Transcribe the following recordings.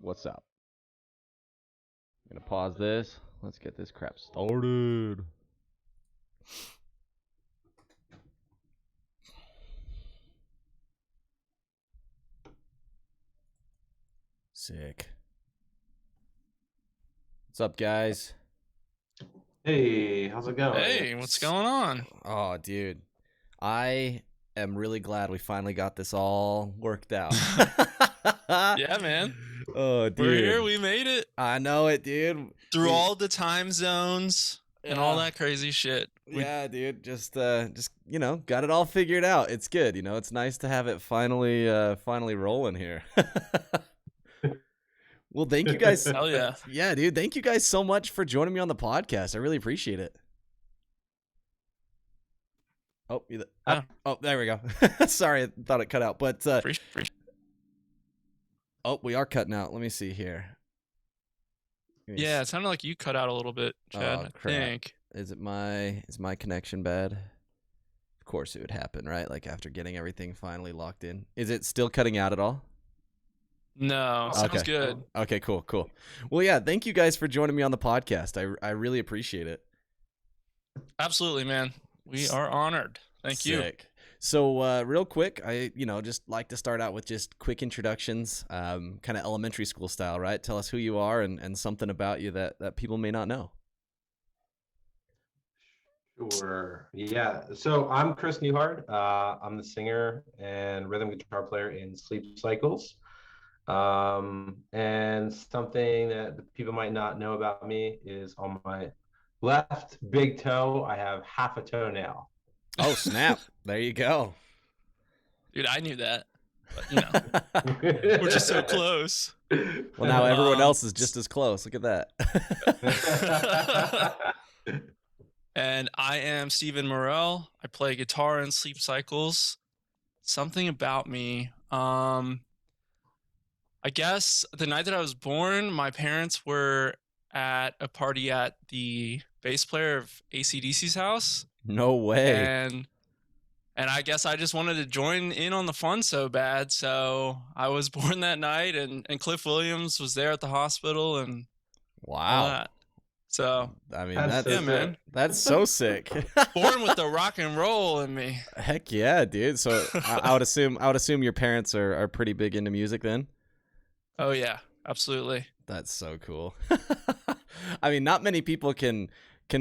What's up? I'm gonna pause this. Let's get this crap started. Sick. What's up, guys? Hey, how's it going? Hey, what's going on? Oh, dude. I am really glad we finally got this all worked out. Yeah, man. Oh, dude. We're here. We made it I know it, dude. through all the time zones and all that crazy shit. Yeah, dude. Just got it all figured out. It's good. It's nice to have it finally rolling here. Well, thank you guys. Hell yeah. Yeah, dude. Thank you guys so much for joining me on the podcast. I really appreciate it. Oh, there we go. Sorry, I thought it cut out. But Free. oh, we are cutting out. Let me see here. Yeah, it sounded like you cut out a little bit, Chad. Oh, I crap. think. Is my connection bad? Of course it would happen, right? Like after getting everything finally locked in. Is it still cutting out at all? No, sounds Okay. good. Okay, cool. Well, yeah, thank you guys for joining me on the podcast. I really appreciate it. Absolutely, man. We are honored. Thank you. Sick. So, real quick, I just like to start out with just quick introductions, kind of elementary school style, right? Tell us who you are and something about you that people may not know. Sure. Yeah. So I'm Chris Newhart. I'm the singer and rhythm guitar player in Sleep Cycles. And something that the people might not know about me is on my left big toe, I have half a toenail. Oh, snap. There you go. Dude, I knew that. But, we're just so close. Well, now everyone else is just as close. Look at that. And I am Stephen Morell. I play guitar in Sleep Cycles. Something about me. I guess the night that I was born, my parents were at a party at the bass player of AC/DC's house. No way. And I guess I just wanted to join in on the fun so bad. So I was born that night, and Cliff Williams was there at the hospital and all Wow. that. So I mean, That's that's so man. that's so sick. Born with the rock and roll in me. Heck yeah, dude. So I would assume your parents are pretty big into music then. Oh yeah, absolutely. That's so cool. I mean, not many people can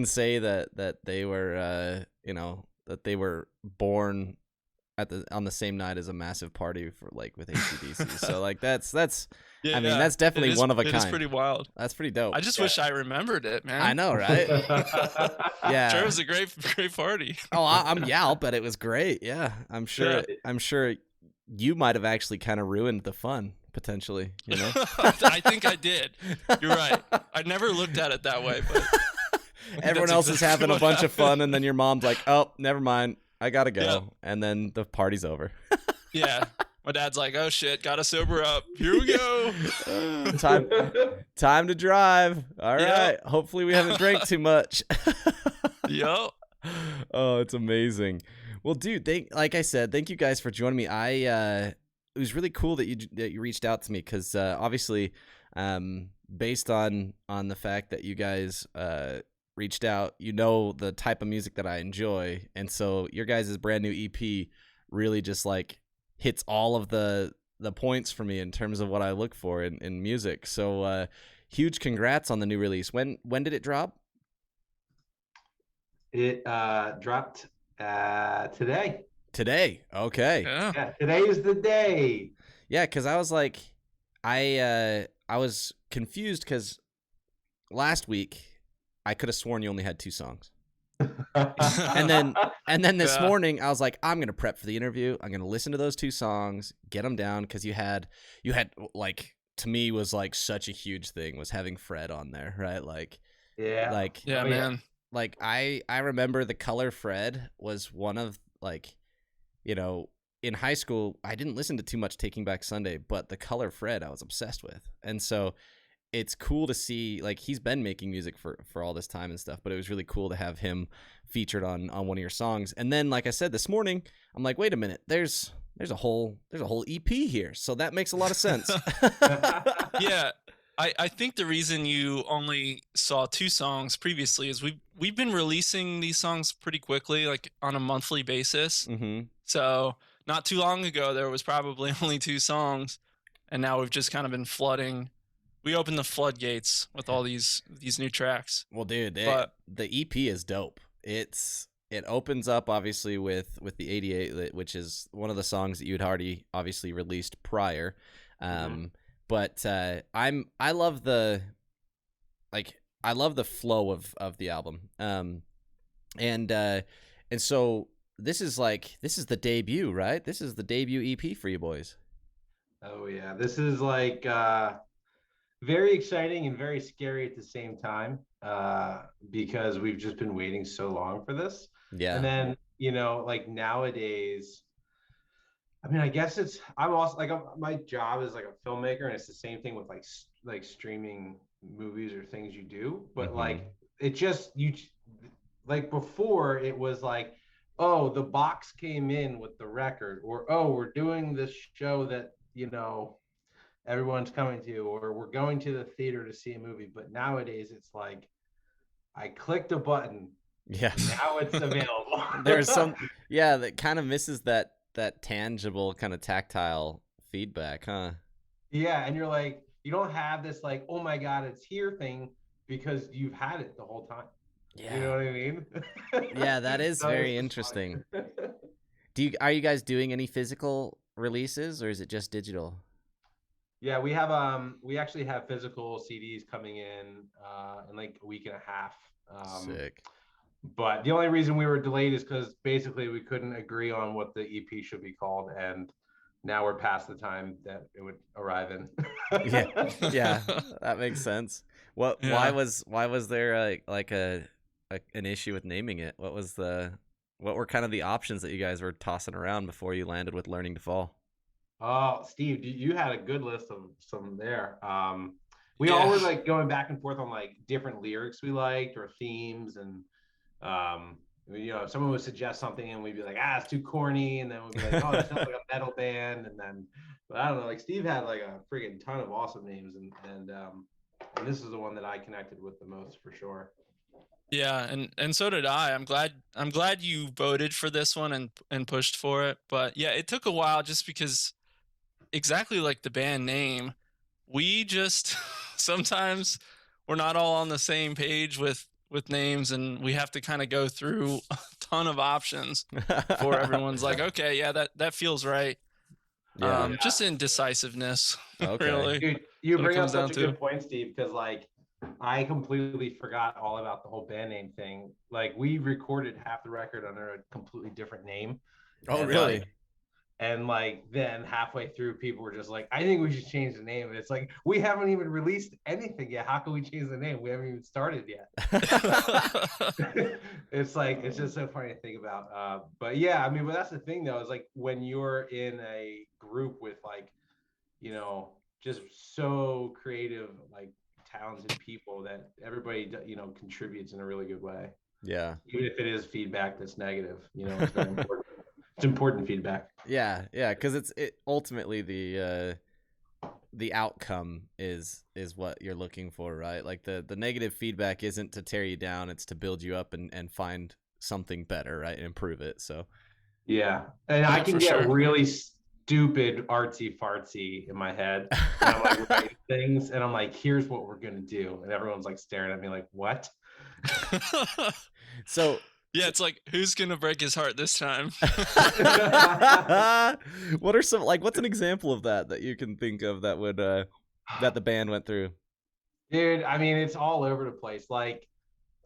say that they were that they were born on the same night as a massive party for with AC/DC. So that's Yeah, I mean, that's definitely one of a It is kind. pretty wild. That's pretty dope. I just wish I remembered it, man. I know, right? Yeah. Sure, it was a great party. Oh, I'll bet it was great. Yeah, I'm sure. Yeah. I'm sure you might have actually kind of ruined the fun potentially. I think I did. You're right. I never looked at it that way, but Everyone that's else is exactly having a what bunch of fun, happened. and then your mom's like, "Oh, never mind, I gotta go," Yeah. and then the party's over. Yeah. My dad's like, "Oh shit, gotta sober up. Here we go." Time to drive. All right. Yep. Hopefully we haven't drank too much. Yup. Oh, it's amazing. Well, dude, like I said, thank you guys for joining me. It was really cool that you reached out to me because obviously, based on the fact that you guys reached out, the type of music that I enjoy, and so your guys' brand new EP really just hits all of the points for me in terms of what I look for in music. So huge congrats on the new release. When did it drop? It dropped today. Today. Okay. Yeah. Yeah, today is the day. Yeah, because I was like, I was confused because last week I could have sworn you only had 2 songs, and then this Yeah. morning I was like, I'm gonna prep for the interview. I'm gonna listen to those 2 songs, get them down because you had to me was such a huge thing was having Fred on there, right? Yeah. Yeah, Oh, man. I remember the color Fred was one of in high school I didn't listen to too much Taking Back Sunday, but the color Fred I was obsessed with. And so it's cool to see he's been making music for all this time and stuff, but it was really cool to have him featured on one of your songs. And then like I said this morning, I'm like, wait a minute, there's there's a whole EP here, so that makes a lot of sense. Yeah, I think the reason you only saw 2 songs previously is we've been releasing these songs pretty quickly, like on a monthly basis. Mm-hmm. So not too long ago, there was probably only 2 songs, and now we've just kind of been flooding. We opened the floodgates with all these new tracks. Well, dude, But the EP is dope. It opens up obviously with the 88, which is one of the songs that you'd already obviously released prior. But I love the flow of the album. And so this is the debut, right? This is the debut EP for you boys. Oh yeah, this is like very exciting and very scary at the same time, because we've just been waiting so long for this. Yeah. And then, like nowadays, I mean, I guess I'm also like, my job is like a filmmaker, and it's the same thing with like streaming movies or things you do. But like, it just, like before it was like, oh, the box came in with the record, or oh, we're doing this show that, everyone's coming to, or we're going to the theater to see a movie. But nowadays it's like, I clicked a button. Yeah. Now it's available. There's that kind of misses that tangible kind of tactile feedback, huh? Yeah, and you're like, you don't have this like, oh my God, it's here thing, because you've had it the whole time. Yeah. You know what I mean? Yeah, that is very interesting. Are you guys doing any physical releases, or is it just digital? Yeah, we actually have physical CDs coming in like a week and a half. Sick. But the only reason we were delayed is because basically we couldn't agree on what the EP should be called, and now we're past the time that it would arrive in. Yeah, that makes sense. What? Yeah. Why was there an issue with naming it? What were kind of the options that you guys were tossing around before you landed with Learning to Fall? Oh, Steve, you had a good list of some there. We all were like going back and forth on like different lyrics we liked or themes, and someone would suggest something and we'd be like, it's too corny, and then we'd be like, oh, it sounds like a metal band, and then, but I don't know, like Steve had like a friggin' ton of awesome names, and this is the one that I connected with the most for sure. Yeah, and so did I. I'm glad you voted for this one and pushed for it. But yeah, it took a while just because, exactly like the band name, we just sometimes we're not all on the same page with names, and we have to kind of go through a ton of options before everyone's like, okay, yeah, that feels right. Yeah. Just indecisiveness. Okay. Really. Dude, you bring up such a good point, Steve, because like I completely forgot all about the whole band name thing. Like, we recorded half the record under a completely different name. Oh, really? And then halfway through, people were just like, I think we should change the name. And it's like, we haven't even released anything yet. How can we change the name? We haven't even started yet. It's like, it's just so funny to think about. But yeah, I mean, but that's the thing though, is like when you're in a group with just so creative, like talented people, that everybody, contributes in a really good way. Yeah. Even if it is feedback that's negative, it's very important. It's important feedback. Yeah, because it ultimately the outcome is what you're looking for, right? Like the negative feedback isn't to tear you down; it's to build you up and find something better, right? And improve it. So yeah, and I can get really stupid artsy fartsy in my head. And I'm like writing things, and I'm like, "Here's what we're gonna do," and everyone's like staring at me like, "What?" So. Yeah, it's like, who's gonna break his heart this time? What are what's an example of that you can think of that would that the band went through? Dude, I mean, it's all over the place. Like,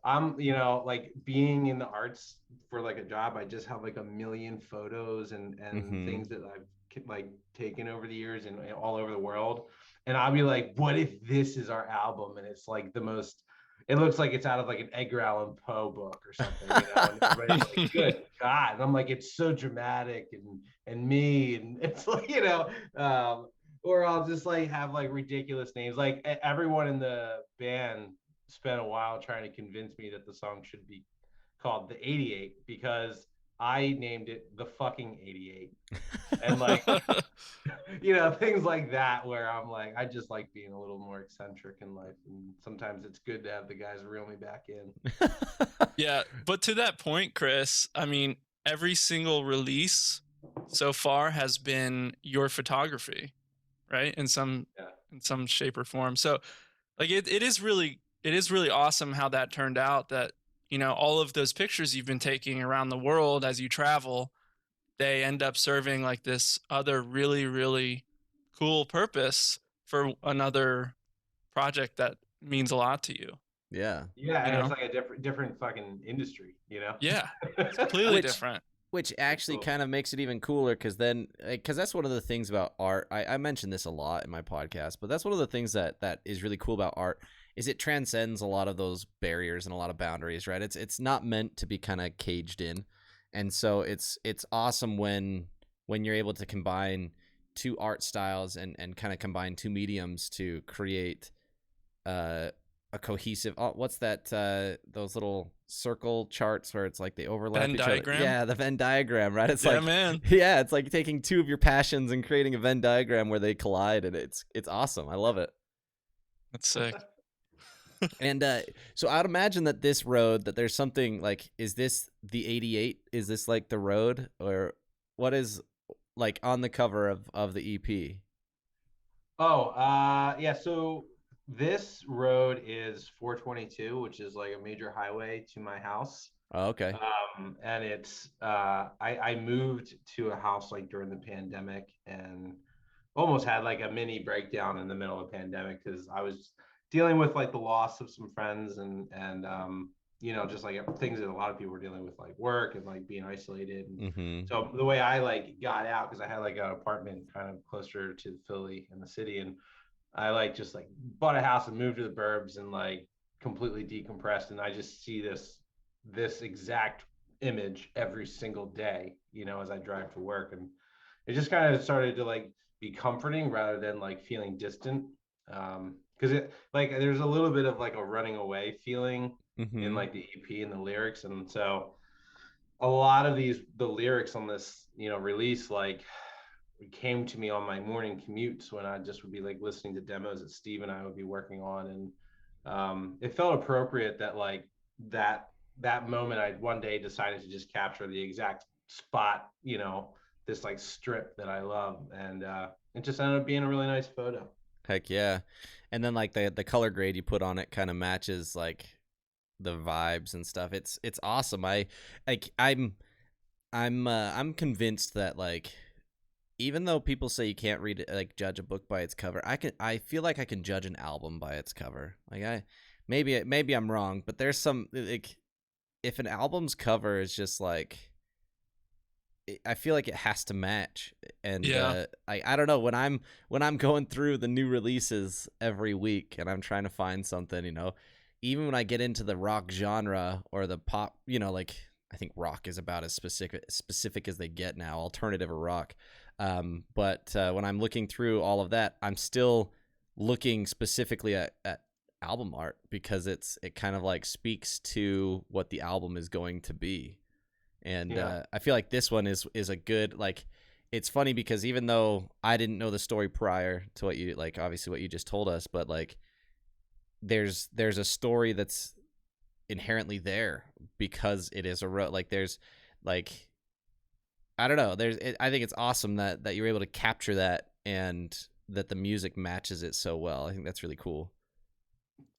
I'm, like being in the arts for like a job, I just have like a million photos and things that I've like taken over the years and all over the world. And I'll be like, what if this is our album? And it's like it looks like it's out of like an Edgar Allan Poe book or something, And everybody's like, good God. And I'm like, it's so dramatic and me. And it's like, or I'll just like have like ridiculous names. Like everyone in the band spent a while trying to convince me that the song should be called The 88, because I named it the fucking 88. And like, you know, things like that where I'm like, I just like being a little more eccentric in life. And sometimes it's good to have the guys reel me back in. Yeah, but to that point, Chris, I mean, every single release so far has been your photography, right? Yeah. In some shape or form. So like it is really awesome how that turned out, that you know all of those pictures you've been taking around the world as you travel, they end up serving like this other really cool purpose for another project that means a lot to you, Yeah. Yeah, you and it's know? like a different fucking industry, you know? Yeah, it's completely Which different. which actually Cool. kind of makes it even cooler because then because that's one of the things about art. I mentioned this a lot in my podcast, but that's one of the things that is really cool about art is it transcends a lot of those barriers and a lot of boundaries, right? It's not meant to be kind of caged in, and so it's awesome when you're able to combine two art styles and kind of combine two mediums to create uh a cohesive, oh, what's that, those little circle charts where it's like they overlap Venn each other. diagram. Yeah, the Venn diagram, right? It's Yeah, like man. yeah, it's like taking two of your passions and creating a Venn diagram where they collide, and it's awesome. I love it. That's sick. And so I'd imagine that this road, that there's something like, is this the 88? Is this like the road, or what is like on the cover of the EP? Oh, yeah. So this road is 422, which is like a major highway to my house. Oh, okay. And it's I moved to a house like during the pandemic and almost had like a mini breakdown in the middle of the pandemic because I was dealing with like the loss of some friends and you know, just like things that a lot of people were dealing with, like work and like being isolated. And Mm-hmm. so the way I like got out, because I had like an apartment kind of closer to Philly in the city, and I like just like bought a house and moved to the burbs and like completely decompressed. And I just see this exact image every single day, you know, as I drive to work. And it just kind of started to like be comforting rather than like feeling distant. Because it like there's a little bit of like a running away feeling in Mm-hmm. like the EP and the lyrics. And so a lot of the lyrics on this, you know, release, like came to me on my morning commutes when I just would be like listening to demos that Steve and I would be working on. And it felt appropriate that like that that moment I one day decided to just capture the exact spot, you know, this like strip that I love. And it just ended up being a really nice photo. Heck yeah. And then like the color grade you put on it kind of matches like the vibes and stuff. It's awesome. I'm convinced that like even though people say you can't read it, like judge a book by its cover, I feel like I can judge an album by its cover. Like maybe I'm wrong, but there's some like if an album's cover is just like I feel like it has to match. And Yeah. I don't know, when I'm going through the new releases every week and I'm trying to find something, you know, even when I get into the rock genre or the pop, you know, like I think rock is about as specific as they get now, alternative or rock. But when I'm looking through all of that, I'm still looking specifically at album art because it kind of like speaks to what the album is going to be. And Yeah. I feel like this one is a good, like, it's funny because even though I didn't know the story prior to what you, like, obviously what you just told us, but like there's a story that's inherently there because it is a road. Like there's like I don't know. I think it's awesome that you're able to capture that and that the music matches it so well. I think that's really cool.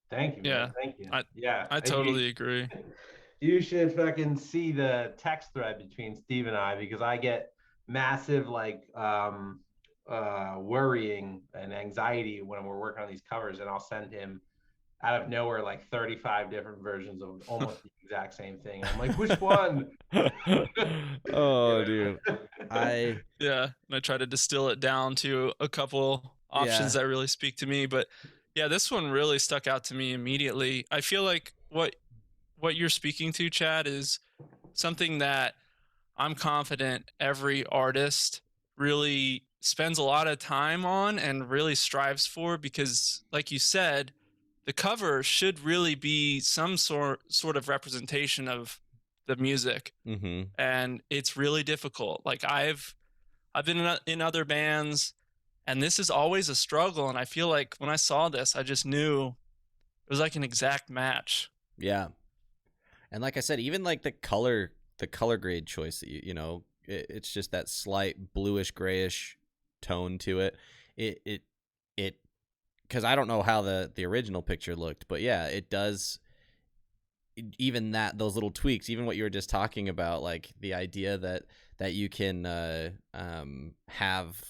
Thank you, man. Yeah. Thank you. I Yeah. I totally agree. You should fucking see the text thread between Steve and I because I get massive like worrying and anxiety when we're working on these covers, and I'll send him out of nowhere like 35 different versions of almost the exact same thing. I'm like, which one? Oh, You dude. know? Yeah, and I try to distill it down to a couple options Yeah. that really speak to me, but yeah, this one really stuck out to me immediately. I feel like what you're speaking to, Chad, is something that I'm confident every artist really spends a lot of time on and really strives for, because like you said, the cover should really be some sort of representation of the music, Mm-hmm. and it's really difficult. Like I've been in other bands, and this is always a struggle. And I feel like when I saw this, I just knew it was like an exact match. Yeah. And like I said, even like the color grade choice that it's just that slight bluish grayish tone to it. It because I don't know how the original picture looked, but yeah, it does. Even those little tweaks, even what you were just talking about, like the idea that you can have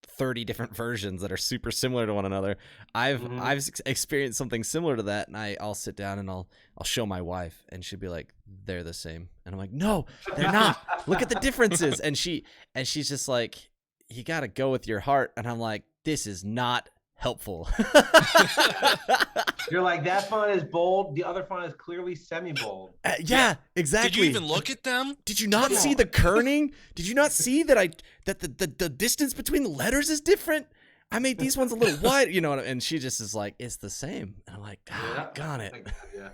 30 different versions that are super similar to one another. I've experienced something similar to that, and I'll sit down and I'll show my wife, and she'll be like, they're the same, and I'm like, no, they're not. Look at the differences. And she's just like, you got to go with your heart. And I'm like, this is not helpful. You're like, that font is bold, the other font is clearly semi-bold. Yeah, exactly. Did you even look at them? Did you not see the kerning? Did you not see that the distance between the letters is different? I made these ones a little wide, and she just is like, it's the same. And I'm like, got it. Yeah,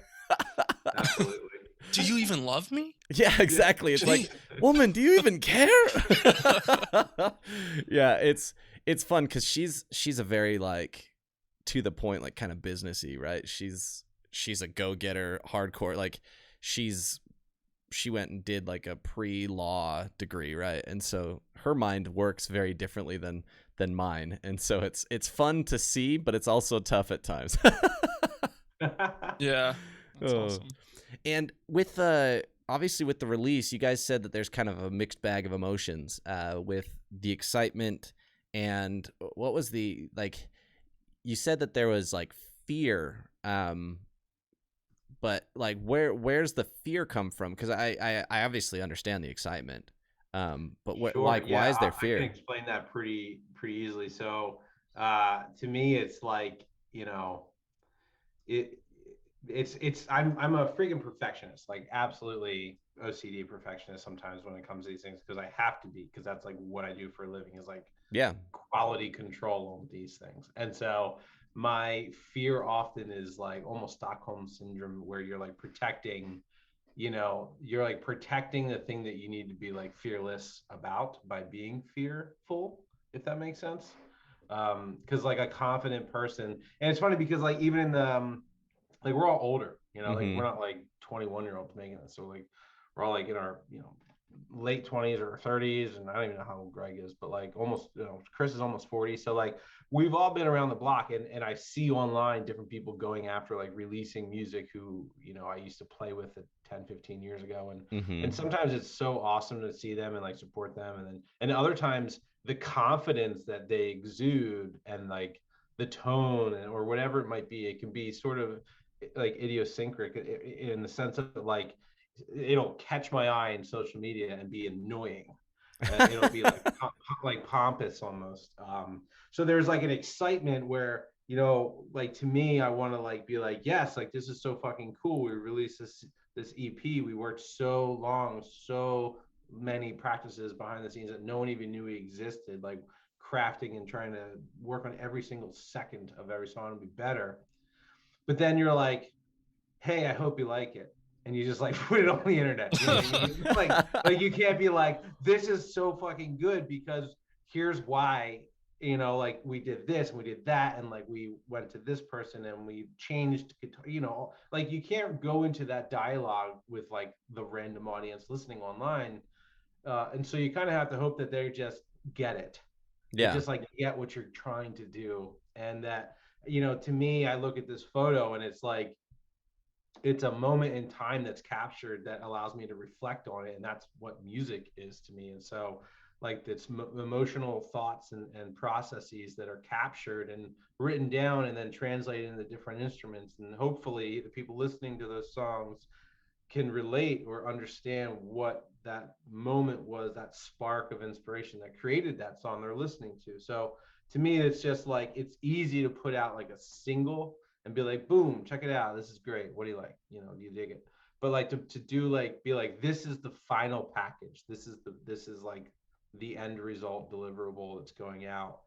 absolutely. Do you even love me? Yeah, exactly. It's like, woman, do you even care? Yeah, it's fun because she's a very like to the point, like kind of businessy, right? She's a go-getter, hardcore. Like she went and did like a pre-law degree, right? And so her mind works very differently than mine. And so it's fun to see, but it's also tough at times. Yeah. That's awesome. And with obviously with the release, you guys said that there's kind of a mixed bag of emotions with the excitement, and what was the, like, you said that there was like fear, but like where's the fear come from? Because I obviously understand the excitement, but what, Sure, like, yeah, why is there fear? I can explain that pretty easily. So to me, it's like, I'm a freaking perfectionist, like absolutely OCD perfectionist sometimes when it comes to these things, because I have to be, because that's like what I do for a living, is like quality control on these things. And so my fear often is like almost Stockholm syndrome, where you're like protecting the thing that you need to be like fearless about by being fearful, if that makes sense. Because like a confident person, and it's funny because like even in the like we're all older, like we're not like 21-year-olds making this. So like we're all like in our, late 20s or 30s, and I don't even know how old Greg is, but like almost, Chris is almost 40. So like we've all been around the block, and I see online different people going after like releasing music who, I used to play with it 10, 15 years ago. And sometimes it's so awesome to see them and like support them. And other times the confidence that they exude and like the tone or whatever it might be, it can be sort of like idiosyncratic in the sense of like, it'll catch my eye in social media and be annoying. It'll be like pompous almost. So there's like an excitement where, like to me, I want to like be like, yes, like this is so fucking cool. We released this EP. We worked so long, so many practices behind the scenes that no one even knew we existed, like crafting and trying to work on every single second of every song to be better. But then you're like, hey, I hope you like it. And you just like put it on the internet. You know what I mean? like you can't be like, this is so fucking good because here's why, like we did this and we did that, and like we went to this person and we changed guitar, like you can't go into that dialogue with like the random audience listening online. And so you kind of have to hope that they just get it. Yeah. Just like get what you're trying to do. And that, to me, I look at this photo and it's like, it's a moment in time that's captured that allows me to reflect on it. And that's what music is to me. And so like it's emotional thoughts and processes that are captured and written down and then translated into different instruments. And hopefully the people listening to those songs can relate or understand what that moment was, that spark of inspiration that created that song they're listening to. So to me, it's just like, it's easy to put out like a single and be like, boom, check it out. This is great. What do you like? Do you dig it? But like to do like, be like, this is the final package. This is like the end result deliverable that's going out.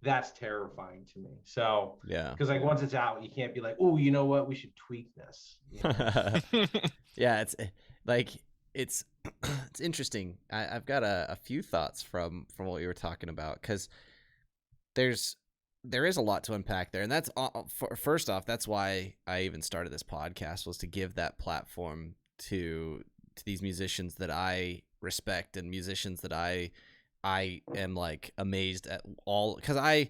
That's terrifying to me. So yeah, because like once it's out, you can't be like, oh, you know what? We should tweak this. Yeah, like it's it's interesting. I've got a few thoughts from what you were talking about, because there is a lot to unpack there, and that's first off, that's why I even started this podcast, was to give that platform to these musicians that I respect, and musicians that I am like amazed at, all because I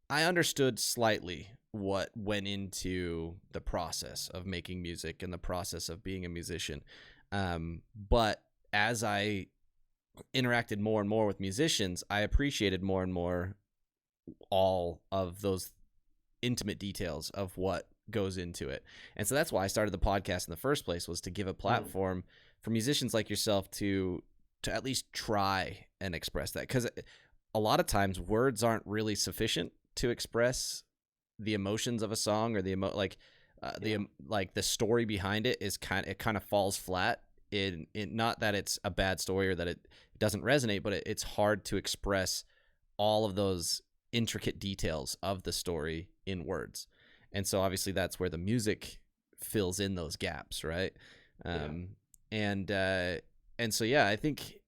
understood slightly what went into the process of making music and the process of being a musician. But as I interacted more and more with musicians, I appreciated more and more all of those intimate details of what goes into it. And so that's why I started the podcast in the first place, was to give a platform for musicians like yourself to at least try and express that. Because a lot of times words aren't really sufficient to express the emotions of a song, or the the story behind it is kind of falls flat in not that it's a bad story or that it doesn't resonate, but it's hard to express all of those intricate details of the story in words. And so obviously that's where the music fills in those gaps, right? And so yeah, I think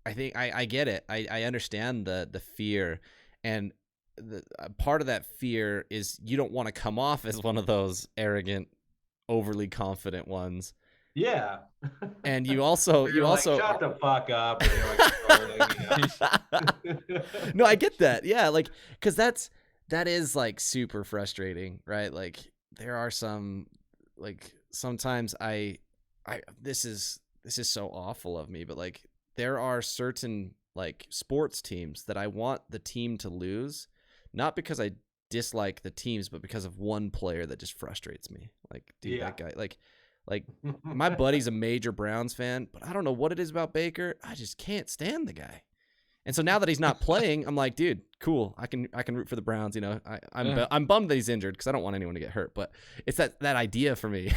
I get it. I understand the fear, and the part of that fear is you don't want to come off as one of those arrogant, overly confident ones. Yeah. And you also shut the fuck up. And you're like, no, I get that. Yeah, like, because that is like super frustrating, right? Like, there are some, like, sometimes I this is so awful of me, but like, there are certain like sports teams that I want the team to lose, not because I dislike the teams, but because of one player that just frustrates me. Like, dude, that guy, like my buddy's a major Browns fan, but I don't know what it is about Baker. I just can't stand the guy. And so now that he's not playing, I'm like, dude, cool. I can root for the Browns. You know, I'm bummed that he's injured, because I don't want anyone to get hurt. But it's that idea for me.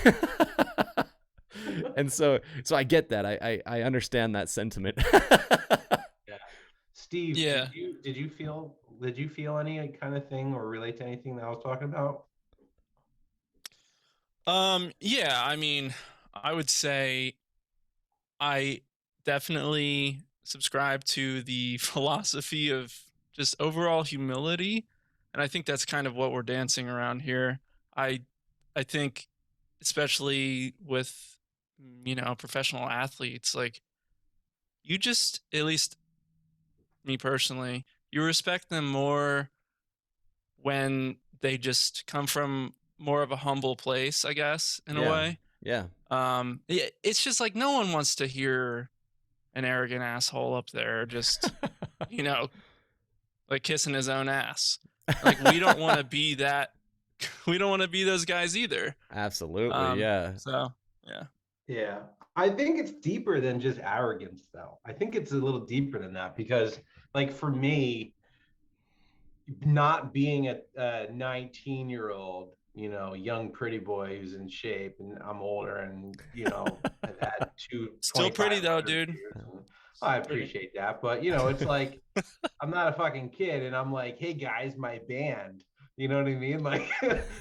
And so I get that. I understand that sentiment. Yeah. Steve, did you feel any kind of thing or relate to anything that I was talking about? Yeah, I mean, I would say I definitely subscribe to the philosophy of just overall humility, and I think that's kind of what we're dancing around here. I think, especially with, you know, professional athletes, like, you just, at least me personally, you respect them more when they just come from more of a humble place, I guess, in a way. Yeah. It's just like, no one wants to hear an arrogant asshole up there just, you know, like kissing his own ass. Like, we don't want to be that. We don't want to be those guys either. Absolutely. Yeah. So, yeah. Yeah. I think it's deeper than just arrogance, though. I think it's a little deeper than that, because, like, for me, not being a 19-year-old, you know, young pretty boy who's in shape, and I'm older, and, you know, I've had still pretty though, dude. I appreciate that, but, you know, it's like, I'm not a fucking kid, and I'm like, hey guys, my band, you know what I mean? Like,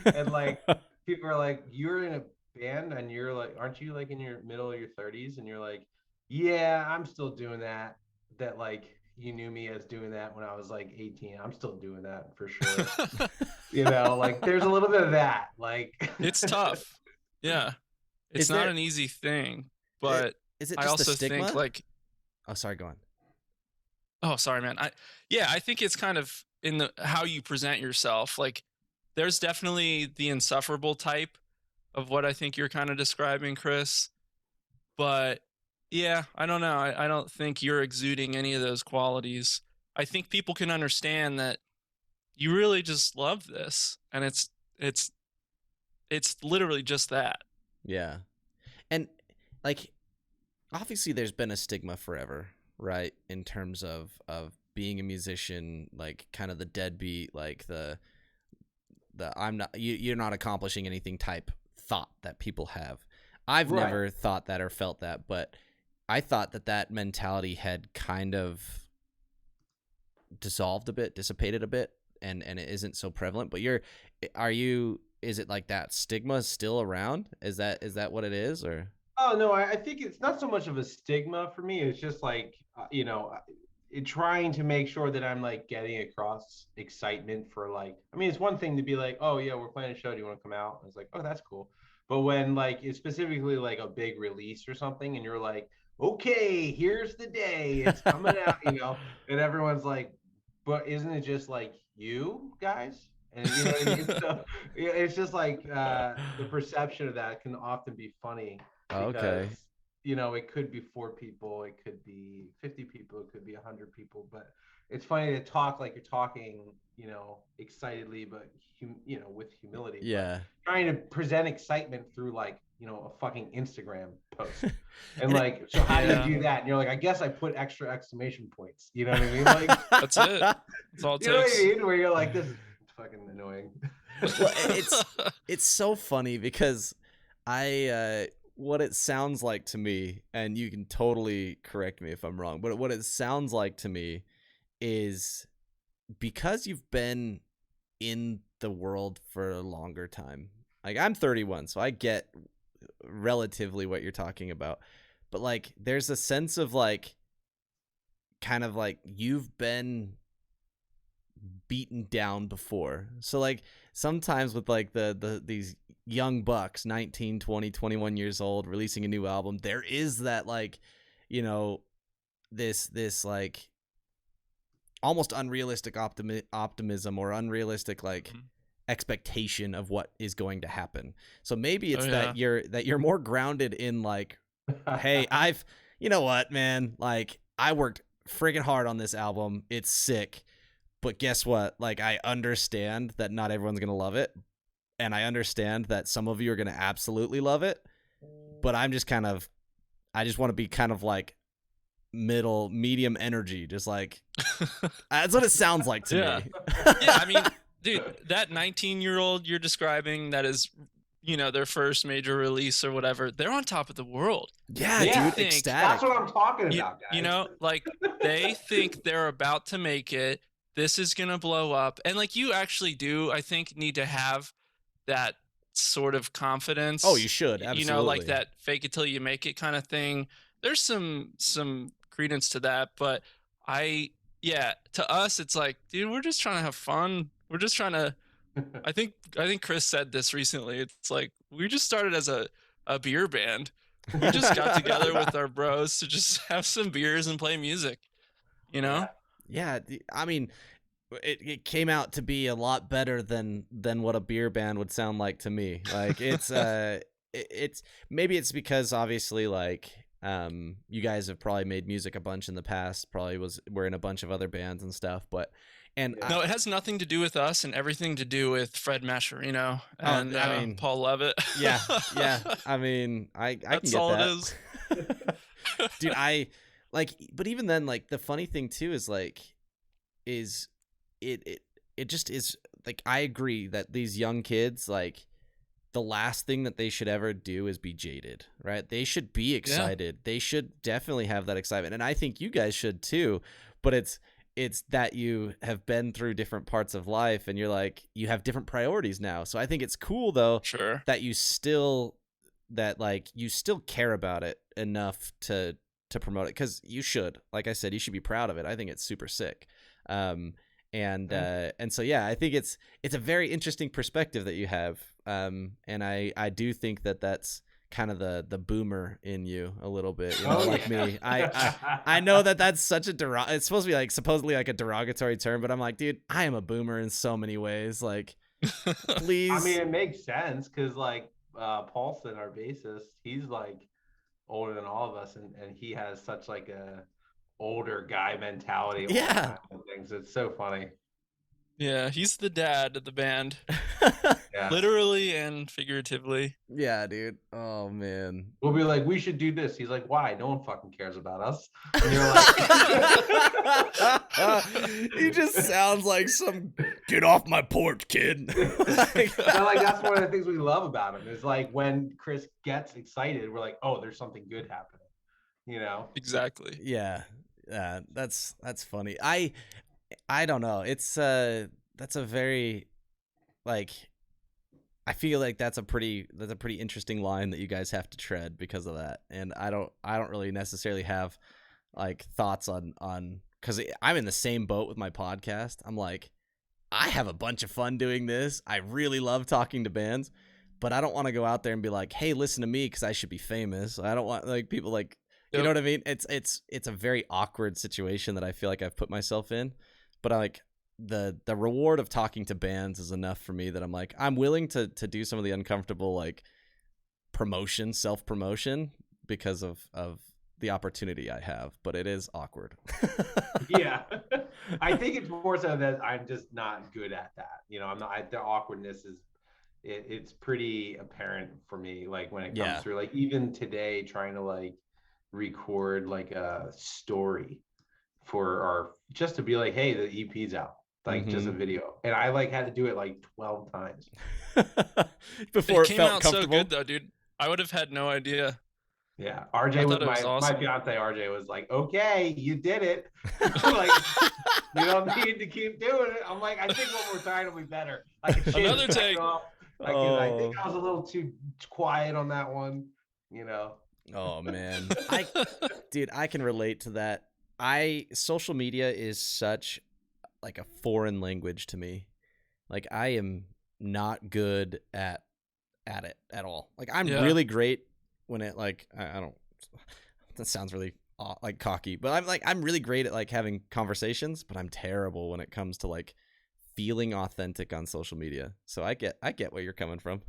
and like, people are like, you're in a band, and you're like, aren't you like in your middle of your 30s? And you're like, yeah, I'm still doing that. That, like, you knew me as doing that when I was like 18. I'm still doing that for sure. You know, like, there's a little bit of that. Like, it's tough. Yeah, it's not an easy thing, but is it just I also the stigma? think, like, oh, sorry, go on. Oh, sorry, man. I think it's kind of in the how you present yourself. Like, there's definitely the insufferable type of what I think you're kind of describing, Chris. But yeah, I don't know. I don't think you're exuding any of those qualities. I think people can understand that you really just love this, and it's literally just that. Yeah. And, like, obviously there's been a stigma forever, right? In terms of being a musician, like, kind of the deadbeat, like the you're not accomplishing anything type thought that people have. I've never thought that or felt that, but I thought that mentality had kind of dissolved a bit, dissipated a bit, and it isn't so prevalent. But is it like that stigma is still around? Is that what it is, or? Oh no, I think it's not so much of a stigma for me. It's just like trying to make sure that I'm like getting across excitement for like. I mean, it's one thing to be like, oh yeah, we're playing a show. Do you want to come out? And it's like, oh, that's cool. But when like it's specifically like a big release or something, and you're like, okay, here's the day, it's coming out, and everyone's like, but isn't it just like you guys? And you know what I mean? So yeah, it's just like the perception of that can often be funny because Okay. it could be 4 people, it could be 50 people, it could be 100 people, but it's funny to talk like you're talking, excitedly, but with humility, but Yeah. trying to present excitement through like a fucking Instagram post. And And like, so how do Yeah. you do that? And you're like, I guess I put extra exclamation points. You know what I mean? Like, That's it. That's all it you know what takes. I mean? Where you're like, this is fucking annoying. Well, it's so funny because what it sounds like to me, and you can totally correct me if I'm wrong, but what it sounds like to me is because you've been in the world for a longer time. Like I'm 31, so I get relatively what you're talking about. But like there's a sense of like kind of like you've been beaten down before. So like sometimes with like these young bucks 19, 20, 21 years old releasing a new album, there is that like, you know, this like almost unrealistic optimism or unrealistic like expectation of what is going to happen. So maybe it's that you're more grounded in like, hey, you know what, man, like I worked friggin' hard on this album. It's sick. But guess what? Like I understand that not everyone's going to love it, and I understand that some of you are going to absolutely love it, but I just want to be kind of like medium energy, just like that's what it sounds like to me. Yeah, I mean, dude, that 19-year-old you're describing that is, their first major release or whatever, they're on top of the world. Yeah, They dude, think- ecstatic. That's what I'm talking about, guys. Like they think they're about to make it. This is going to blow up. And like you actually do, I think, need to have that sort of confidence. Oh, you should. Absolutely. Like that fake it till you make it kind of thing. There's some credence to that, but to us it's like, dude, we're just trying to have fun. We're just trying to I think Chris said this recently. It's like we just started as a beer band. We just got together with our bros to just have some beers and play music. Yeah, I mean, it came out to be a lot better than what a beer band would sound like to me. Like it's it's maybe it's because obviously like you guys have probably made music a bunch in the past, were in a bunch of other bands and stuff, but no, it has nothing to do with us and everything to do with Fred Mascherino and I mean, Paul Levitt. yeah. I mean, I That's can get all that. it is. Dude, but even then, like the funny thing too is like, it just is like I agree that these young kids like the last thing that they should ever do is be jaded, right? They should be excited. Yeah. They should definitely have that excitement, and I think you guys should too. But it's that you have been through different parts of life and you're like you have different priorities now. So I think it's cool though that you still care about it enough to promote it, because you should, like I said, you should be proud of it. I think it's super sick. And so yeah, I think it's a very interesting perspective that you have. And I do think that that's kind of the boomer in you a little bit, me. I know that that's such a it's supposed to be like supposedly like a derogatory term, but I'm like, dude, I am a boomer in so many ways. Like, please. I mean, it makes sense because like Paulson, our bassist, he's like older than all of us, and he has such like a older guy mentality. Yeah, things. It's so funny. Yeah, he's the dad of the band. Yeah. Literally and figuratively. Yeah, dude. Oh man. We'll be like, we should do this. He's like, why? No one fucking cares about us. And you're like, he just sounds like some get off my porch, kid. like that's one of the things we love about him is like when Chris gets excited, we're like, oh, there's something good happening. Exactly. Yeah. That's funny. I don't know. It's that's a very like I feel like that's a pretty interesting line that you guys have to tread because of that. And I don't really necessarily have like thoughts on because I'm in the same boat with my podcast. I'm like, I have a bunch of fun doing this. I really love talking to bands, but I don't want to go out there and be like, hey, listen to me because I should be famous. I don't want like people like, you know what I mean? It's a very awkward situation that I feel like I've put myself in, but I like the reward of talking to bands is enough for me that I'm like, I'm willing to do some of the uncomfortable like promotion, self-promotion because of the opportunity I have, but it is awkward. Yeah. I think it's more so that I'm just not good at that. You know, I'm not, the awkwardness is, it's pretty apparent for me. Like when it comes through, like even today, trying to like record like a story for our, just to be like, hey, the EP's out, like just a video. And I like had to do it like 12 times. Before it came felt out comfortable. so good though, dude. I would have had no idea. Yeah, RJ was awesome. my fiance. RJ was like, "Okay, you did it. Like, you don't need to keep doing it." I'm like, "I think one more time will be better." I can Another take. I think I was a little too quiet on that one. You know. Oh man, dude, I can relate to that. Social media is such like a foreign language to me. Like I am not good at it at all. Like I'm really great when it like I don't, that sounds really like cocky, but I'm really great at like having conversations, but I'm terrible when it comes to like feeling authentic on social media. So I get where you're coming from.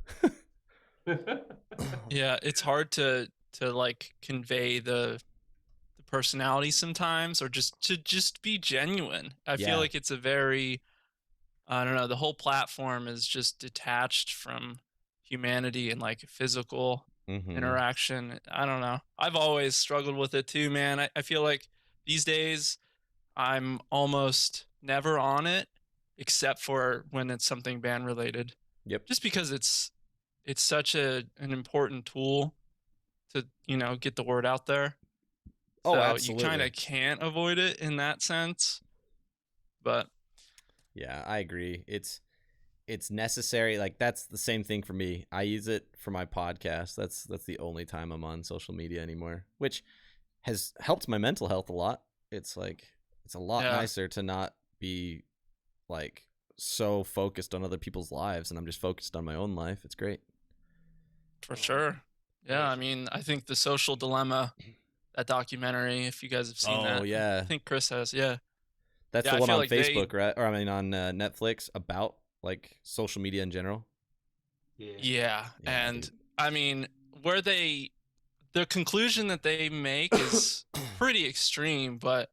Yeah, it's hard to like convey the personality sometimes, or just be genuine. I feel like it's a very, I don't know, the whole platform is just detached from humanity and like physical interaction. I don't know. I've always struggled with it too, man. I feel like these days I'm almost never on it except for when it's something band related. Yep. Just because it's such an important tool to, you know, get the word out there. Oh, so absolutely. You kind of can't avoid it in that sense. But yeah, I agree. It's necessary. Like that's the same thing for me. I use it for my podcast. That's the only time I'm on social media anymore, which has helped my mental health a lot. It's like it's a lot nicer to not be like so focused on other people's lives and I'm just focused on my own life. It's great. For sure. Yeah, I mean, I think The Social Dilemma, that documentary, if you guys have seen that. Oh yeah. I think Chris has. Yeah. That's the one on like Facebook, right? Or I mean on Netflix about like social media in general. Yeah. And dude. I mean, the conclusion that they make is pretty extreme, but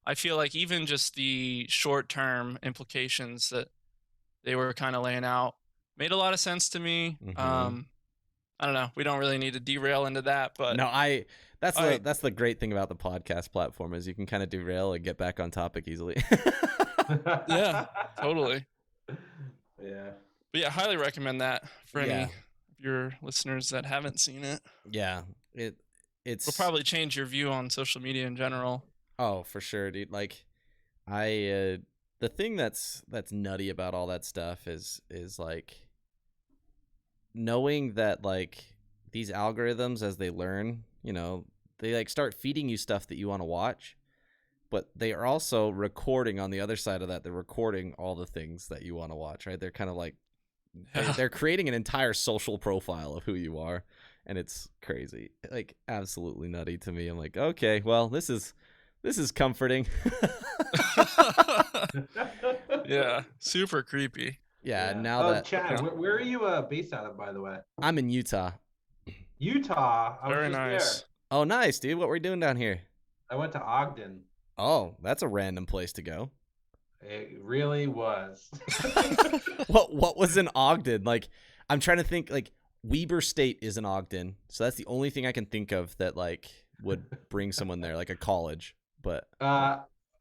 I feel like even just the short-term implications that they were kind of laying out made a lot of sense to me. I don't know. We don't really need to derail into that, but no, that's the great thing about the podcast platform is you can kind of derail and get back on topic easily. Yeah, totally. Yeah. But yeah, highly recommend that for any of your listeners that haven't seen it. Yeah, it's will probably change your view on social media in general. Oh, for sure, dude. Like the thing that's nutty about all that stuff is like knowing that like these algorithms as they learn, you know, they like start feeding you stuff that you want to watch, but they are also recording on the other side of that. They're recording all the things that you want to watch, right? They're kind of like they're creating an entire social profile of who you are, and it's crazy. Like absolutely nutty to me. I'm like, "Okay, well, this is comforting." Yeah, super creepy. Yeah, now that Chad, where are you based out of, by the way? I'm in Utah. Utah. Very nice. There. Oh, nice, dude. What were you doing down here? I went to Ogden. Oh, that's a random place to go. It really was. What was in Ogden? Like, I'm trying to think. Like, Weber State is in Ogden, so that's the only thing I can think of that like would bring someone there, like a college. But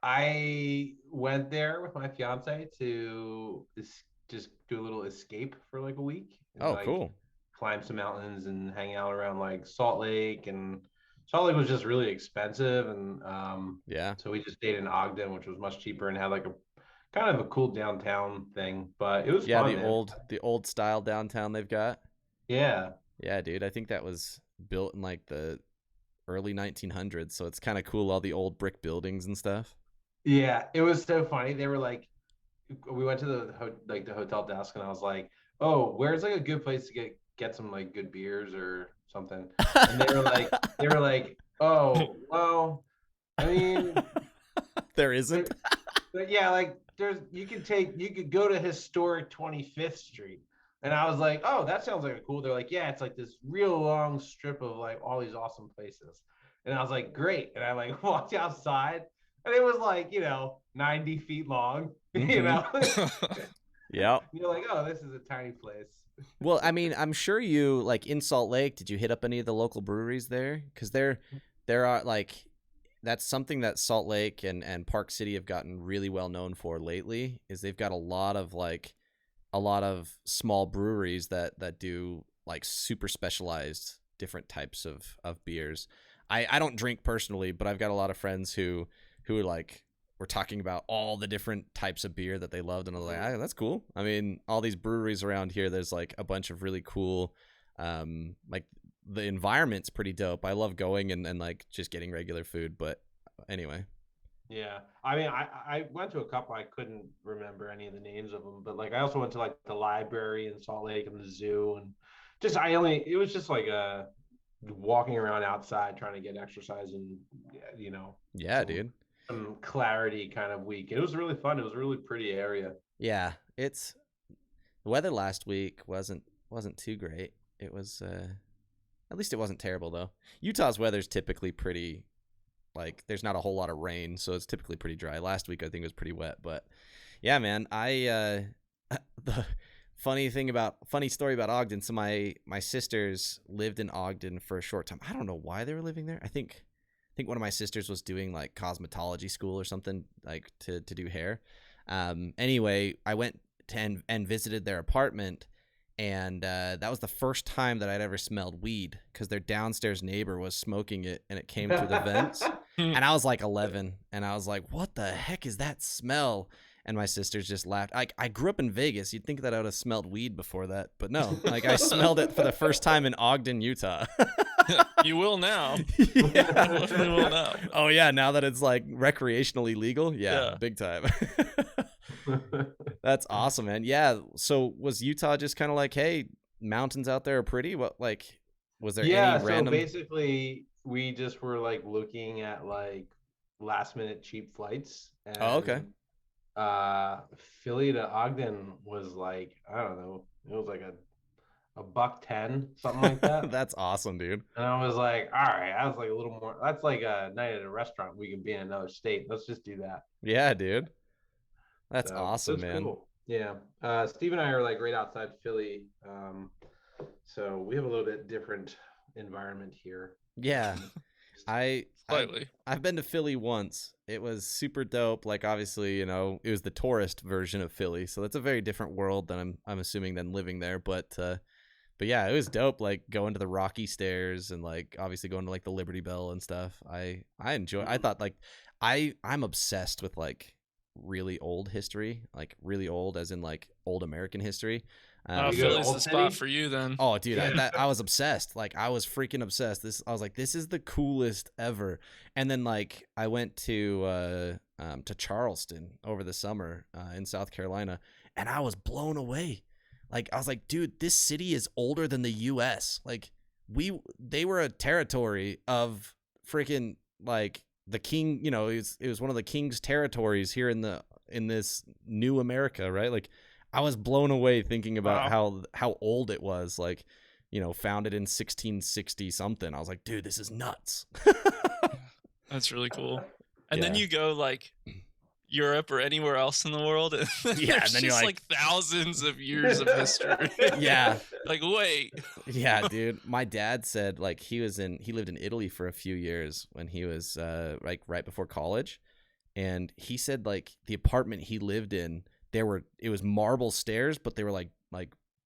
I went there with my fiance to just do a little escape for like a week. Oh, like, cool. Climb some mountains and hang out around like Salt Lake, and Salt Lake was just really expensive, and so we just stayed in Ogden, which was much cheaper and had like a kind of a cool downtown thing, but it was Yeah, fun, man. the old style downtown they've got. Yeah. Yeah, dude. I think that was built in like the early 1900s, so it's kind of cool, all the old brick buildings and stuff. Yeah, it was so funny. They were like, we went to the hotel desk, and I was like, "Oh, where's like a good place to get some like good beers or something?" And they were like, "Oh, well, I mean, There isn't. yeah, like you could go to historic 25th Street." And I was like, "Oh, that sounds like a cool." They're like, "Yeah, it's like this real long strip of like all these awesome places." And I was like, "Great." And I like walked outside, and it was like, 90 feet long, Yeah. You're like, "Oh, this is a tiny place." Well, I mean, I'm sure you like in Salt Lake. Did you hit up any of the local breweries there? Because there are like that's something that Salt Lake and Park City have gotten really well known for lately. Is they've got a lot of small breweries that do like super specialized different types of beers. I don't drink personally, but I've got a lot of friends who like were talking about all the different types of beer that they loved, and I was like, that's cool. I mean, all these breweries around here, there's like a bunch of really cool, like the environment's pretty dope. I love going and like just getting regular food, but anyway. Yeah, I mean, I went to a couple. I couldn't remember any of the names of them, but like I also went to like the library in Salt Lake and the zoo, and it was just like walking around outside trying to get exercise and Yeah, some dude. some clarity kind of week. It was really fun. It was a really pretty area. Yeah, it's the weather last week wasn't too great. It was at least it wasn't terrible though. Utah's weather's typically pretty like there's not a whole lot of rain, so it's typically pretty dry. Last week I think it was pretty wet, but yeah, man, I the funny story about Ogden. So my sisters lived in Ogden for a short time. I don't know why they were living there. I think one of my sisters was doing like cosmetology school or something like to do hair. Anyway, I went and visited their apartment, and that was the first time that I'd ever smelled weed because their downstairs neighbor was smoking it, and it came through the vents. And I was like 11, and I was like, "What the heck is that smell?" And my sisters just laughed. I grew up in Vegas. You'd think that I would have smelled weed before that, but no. Like I smelled it for the first time in Ogden, Utah. You will now. Yeah. You will now. Oh yeah, now that it's like recreationally legal, yeah. Yeah. Big time. That's awesome, man. Yeah. So was Utah just kind of like, hey, mountains out there are pretty? What like was there Yeah, any so random? basically we just were like looking at like last minute cheap flights, Oh, okay. and Philly to Ogden was like, I don't know, it was like a buck 10, something like that. That's awesome, dude. And I was like, all right, I was like a little more, that's like a night at a restaurant. We can be in another state. Let's just do that. Yeah, dude. That's So awesome, it's man. cool. Yeah. Steve and I are like right outside Philly. So we have a little bit different environment here. Yeah. I Slightly. I've been to Philly once. It was super dope. Like obviously, it was the tourist version of Philly, so that's a very different world than I'm assuming than living there. But yeah, it was dope. Like going to the Rocky Stairs and like obviously going to like the Liberty Bell and stuff. I enjoy. I thought like I'm obsessed with like really old history, like really old as in like old American history. You go to Philly's Old the City? spot for you then. Oh, dude, I was obsessed. Like, I was freaking obsessed. I was like, this is the coolest ever. And then, like, I went to Charleston over the summer in South Carolina, and I was blown away. Like, I was like, dude, this city is older than the U.S. Like, they were a territory of freaking like the king. It was one of the king's territories here in this new America, right? Like. I was blown away thinking about how old it was, like, founded in 1660 something. I was like, dude, this is nuts. That's really cool. And then Yeah. you go like Europe or anywhere else in the world, and Yeah, there's and then you're just like- like thousands of years of history. Yeah. Like, wait. Yeah, dude. My dad said like he lived in Italy for a few years when he was like right before college, and he said like the apartment he lived in, it was marble stairs, but they were like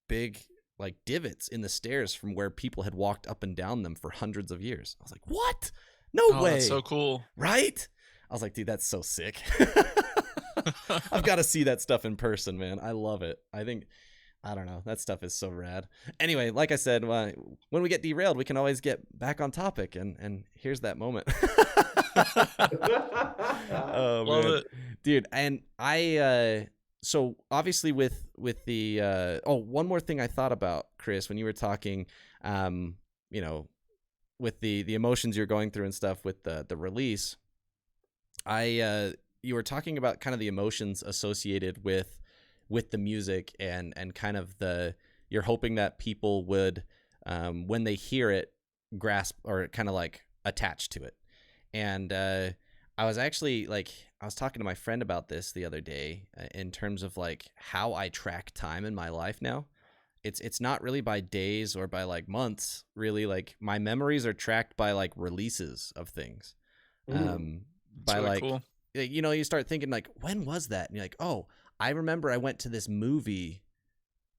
big like divots in the stairs from where people had walked up and down them for hundreds of years. I was like, what? No Oh, way. that's so cool. Right? I was like, dude, that's so sick. I've got to see that stuff in person, man. I love it. I don't know. That stuff is so rad. Anyway, like I said, when we get derailed, we can always get back on topic, and here's that moment. Oh, Love man. it. Dude, and so obviously with the one more thing I thought about, Chris, when you were talking, with the emotions you're going through and stuff with the release, you were talking about kind of the emotions associated with the music and kind of you're hoping that people would, when they hear it, grasp or kind of like attach to it. And I was actually I was talking to my friend about this the other day in terms of like how I track time in my life now. It's not really by days or by like months, really. Like my memories are tracked by like releases of things. By really like, cool. You start thinking like, when was that? And you're like, oh, I remember I went to this movie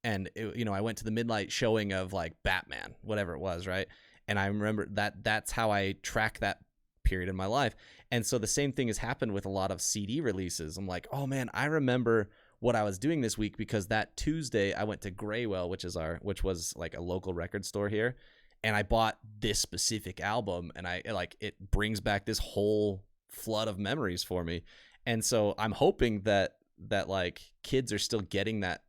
and I went to the midnight showing of like Batman, whatever it was, right? And I remember that's how I track that period in my life. And so the same thing has happened with a lot of CD releases. I'm like, oh man, I remember what I was doing this week because that Tuesday I went to Graywell, which was like a local record store here, and I bought this specific album, and it brings back this whole flood of memories for me. And so I'm hoping that like kids are still getting that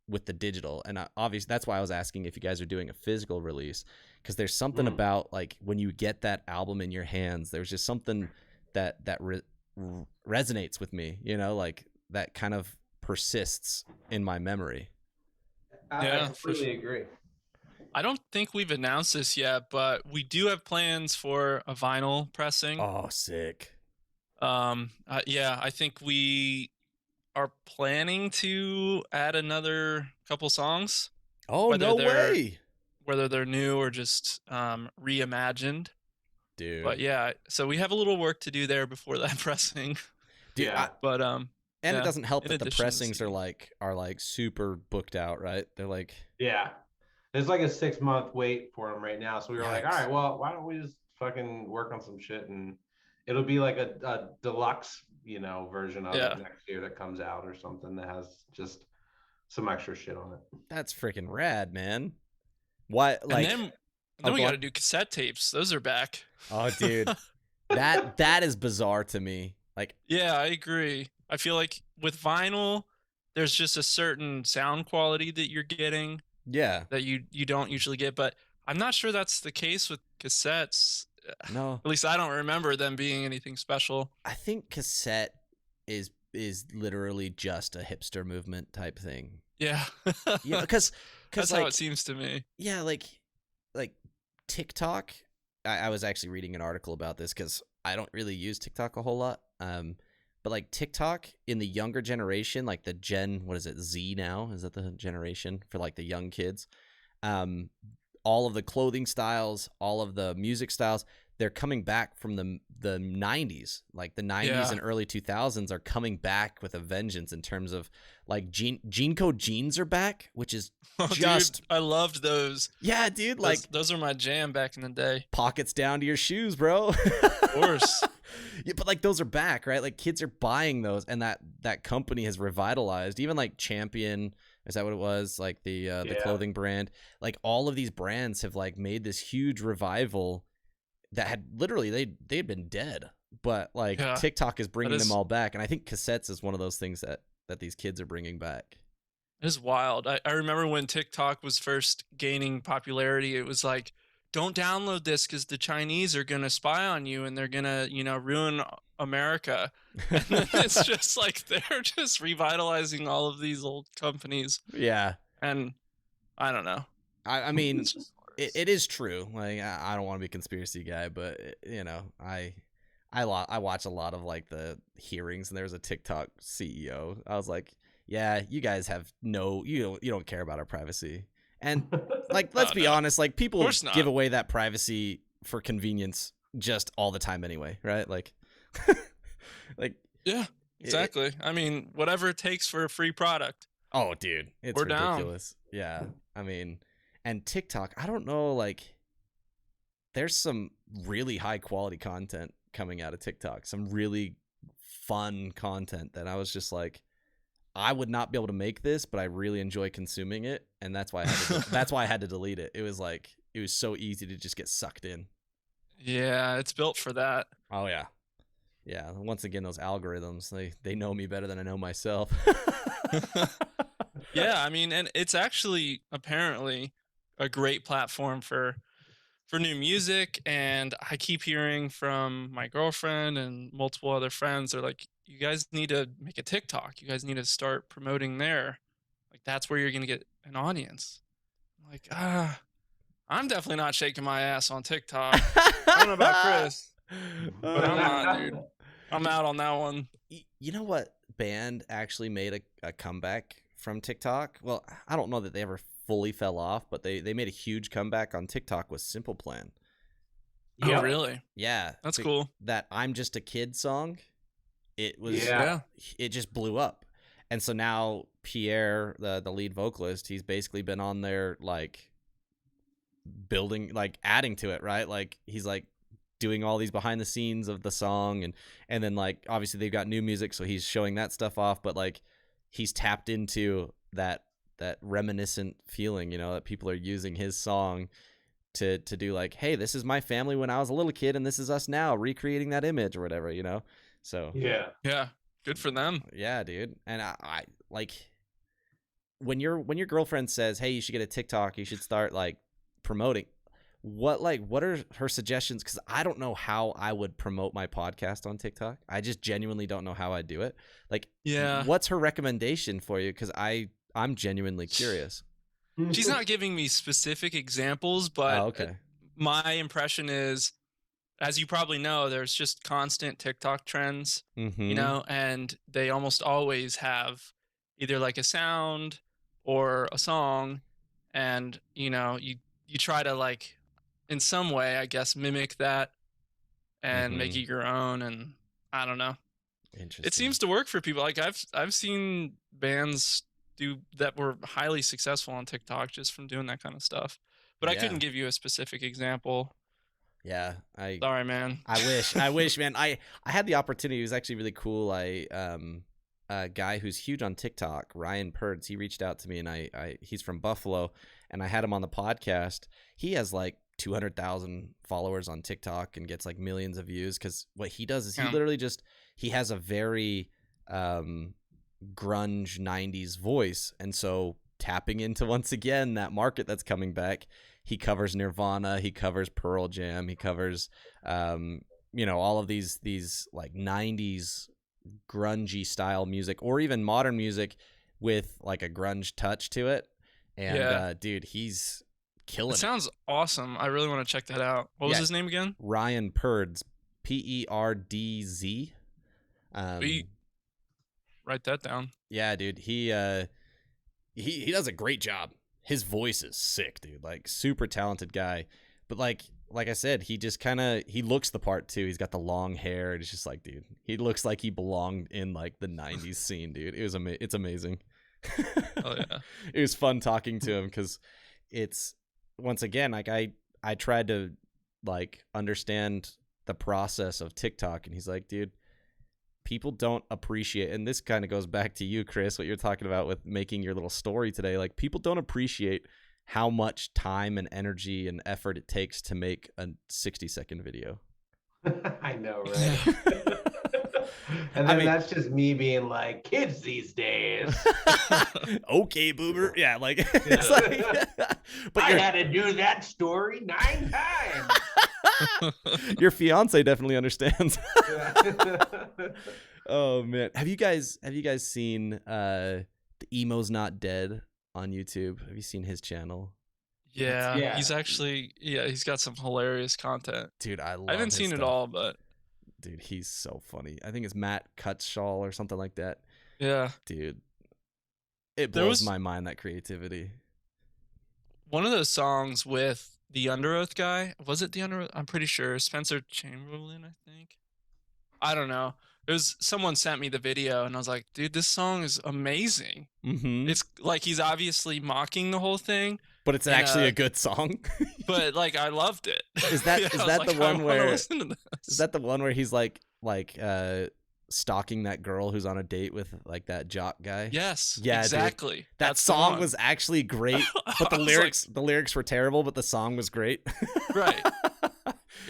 with the digital. And obviously that's why I was asking if you guys are doing a physical release, because there's something about like when you get that album in your hands, there's just something that resonates with me, like that kind of persists in my memory. I completely agree. I don't think we've announced this yet, but we do have plans for a vinyl pressing. Oh, sick. I think we are planning to add another couple songs. Oh, no way. Whether they're new or just reimagined. Dude. But yeah, so we have a little work to do there before that pressing. Dude, yeah. And it doesn't help that the pressings are like super booked out, right? They're like, yeah, there's like a 6-month wait for them right now. So we were like, all right, well, why don't we just fucking work on some shit, and it'll be like a deluxe, version of it next year that comes out or something that has just some extra shit on it. That's freaking rad, man. Why? Like, and then we got to do cassette tapes. Those are back. Oh, dude, that is bizarre to me. Like, yeah, I agree. I feel like with vinyl, there's just a certain sound quality that you're getting. Yeah. That you don't usually get, but I'm not sure that's the case with cassettes. No. At least I don't remember them being anything special. I think cassette is literally just a hipster movement type thing. Yeah. Yeah, because that's like, how it seems to me. Yeah, like TikTok. I was actually reading an article about this because I don't really use TikTok a whole lot. But like TikTok in the younger generation, like the what is it, Z now? Is that the generation for like the young kids? All of the clothing styles, all of the music styles, they're coming back from the 90s. Like the 90s and early 2000s are coming back with a vengeance in terms of like Gene Code jeans are back, which is just... Dude, I loved those. Yeah, dude. Like those are my jam back in the day. Pockets down to your shoes, bro. Of course. Yeah, but like those are back, right? Like kids are buying those, and that company has revitalized. Even like Champion, is that what it was? Like the clothing brand. Like all of these brands have like made this huge revival that had literally they'd been dead, but like TikTok is bringing them all back, and I think cassettes is one of those things that these kids are bringing back. It is wild. I remember when TikTok was first gaining popularity, it was like, don't download this because the Chinese are going to spy on you and they're going to, ruin America. And then it's just like they're just revitalizing all of these old companies. Yeah. And I don't know. I mean, it is true. Like, I don't want to be a conspiracy guy, but, I watch a lot of like the hearings, and there's a TikTok CEO. I was like, yeah, you guys have you don't care about our privacy. And like, let's be honest, like people give away that privacy for convenience just all the time anyway, right? Like, yeah, exactly. I mean, whatever it takes for a free product. Oh, dude, it's ridiculous. Down. Yeah, I mean, and TikTok, I don't know, like, there's some really high quality content coming out of TikTok. Some really fun content that I was just like, I would not be able to make this, but I really enjoy consuming it, and that's why I had to delete it. It was like it was so easy to just get sucked in. Yeah, it's built for that. Oh yeah. Yeah, once again, those algorithms, they know me better than I know myself. Yeah, I mean, and it's actually apparently a great platform for new music. And I keep hearing from my girlfriend and multiple other friends, they're like, you guys need to make a TikTok. You guys need to start promoting there. Like, that's where you're going to get an audience. I'm like, I'm definitely not shaking my ass on TikTok. I don't know about Chris, but I'm not, dude. I'm out on that one. You know what band actually made a comeback from TikTok? Well, I don't know that they ever fully fell off, but they made a huge comeback on TikTok with Simple Plan. Oh, really? Yeah. That's cool. That I'm Just a Kid song, it was it just blew up. And so now Pierre, the lead vocalist, he's basically been on there like building, like adding to it, right? Like he's like doing all these behind the scenes of the song, and then like obviously they've got new music, so he's showing that stuff off, but like he's tapped into that reminiscent feeling, you know, that people are using his song to do, like, hey, this is my family when I was a little kid and this is us now, recreating that image or whatever, you know. So yeah, good for them. Yeah, dude. And I like when your girlfriend says, hey, you should get a TikTok, you should start like promoting, what are her suggestions? Because I don't know how I would promote my podcast on TikTok. I just genuinely don't know how I do it. Like, yeah, what's her recommendation for you? Because I'm genuinely curious. She's not giving me specific examples, but okay. My impression is, as you probably know, there's just constant TikTok trends, you know, and they almost always have either like a sound or a song, and you know, you try to like in some way, I guess, mimic that and make it your own. And I don't know. Interesting. It seems to work for people. Like I've seen bands do that were highly successful on TikTok just from doing that kind of stuff. But I couldn't give you a specific example. Yeah, sorry, man. I wish, man. I had the opportunity. It was actually really cool. A guy who's huge on TikTok, Ryan Purds, he reached out to me, and he's from Buffalo, and I had him on the podcast. He has like 200,000 followers on TikTok and gets like millions of views, because what he does is he literally he has a very grunge 90s voice, and so tapping into, once again, that market that's coming back, he covers Nirvana, he covers Pearl Jam, he covers you know, all of these like 90s grungy style music, or even modern music with like a grunge touch to it. And dude, he's killing it. Sounds awesome. I really want to check that out. What was his name again? Ryan Purds, Perdz. Write that down. Yeah, dude. He does a great job. His voice is sick, dude. Like, super talented guy. But like I said, he just he looks the part too. He's got the long hair. It's just like, dude, he looks like he belonged in like the 90s scene, dude. It's amazing. Oh yeah. It was fun talking to him, because it's, once again, like I tried to like understand the process of TikTok, and he's like, dude, people don't appreciate, and this kind of goes back to you, Chris, what you're talking about with making your little story today. Like, people don't appreciate how much time and energy and effort it takes to make a 60-second video. I know, right? And then that's just me being like, kids these days. Okay, boomer. Yeah, like, it's like but I had to do that story 9 times. Your fiance definitely understands. Oh man, have you guys seen the Emo's Not Dead on YouTube? Have you seen his channel? Yeah. He's actually he's got some hilarious content. Dude, I haven't seen it all, but dude, he's so funny. I think it's Matt Cutshall or something like that. Yeah, dude, it blows my mind, that creativity. One of those songs with the Underoath guy, was it the Underoath? I'm pretty sure Spencer Chamberlain, I think. I don't know. It was, someone sent me the video, and I was like, dude, this song is amazing. It's like he's obviously mocking the whole thing, but it's actually a good song. But like, I loved it. Is that is that the one where? Is that the one where he's like stalking that girl who's on a date with like that jock guy. Yes. Yeah, exactly. Dude. That song was actually great, but the lyrics were terrible, but the song was great. Right.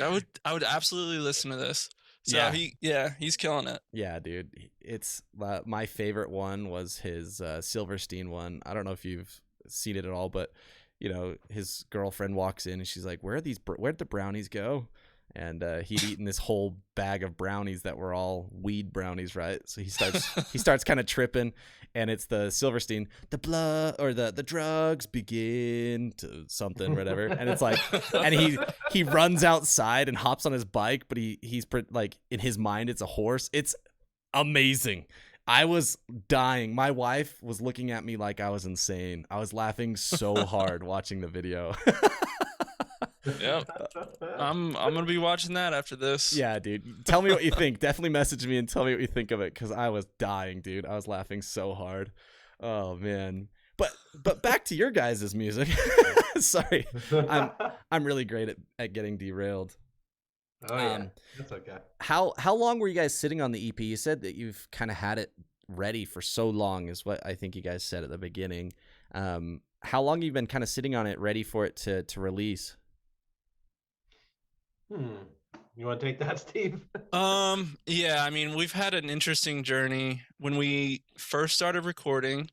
I would absolutely listen to this. So he's killing it. Yeah, dude. It's my favorite one was his Silverstein one. I don't know if you've seen it at all, but you know, his girlfriend walks in and she's like, where'd the brownies go? And he'd eaten this whole bag of brownies that were all weed brownies, right? So he starts kind of tripping, and it's the Silverstein, the blood or the drugs begin to something, whatever. And it's like, and he runs outside and hops on his bike, but he's like in his mind it's a horse. It's amazing. I was dying. My wife was looking at me like I was insane. I was laughing so hard watching the video. Yep. I'm gonna be watching that after this. Yeah, dude. Tell me what you think. Definitely message me and tell me what you think of it, because I was dying, dude. I was laughing so hard. Oh man. But back to your guys' music. Sorry. I'm really great at getting derailed. Oh yeah. That's okay. How long were you guys sitting on the EP? You said that you've kind of had it ready for so long, is what I think you guys said at the beginning. How long have you been kind of sitting on it, ready for it to release? You want to take that, Steve? Yeah, I mean, we've had an interesting journey. When we first started recording,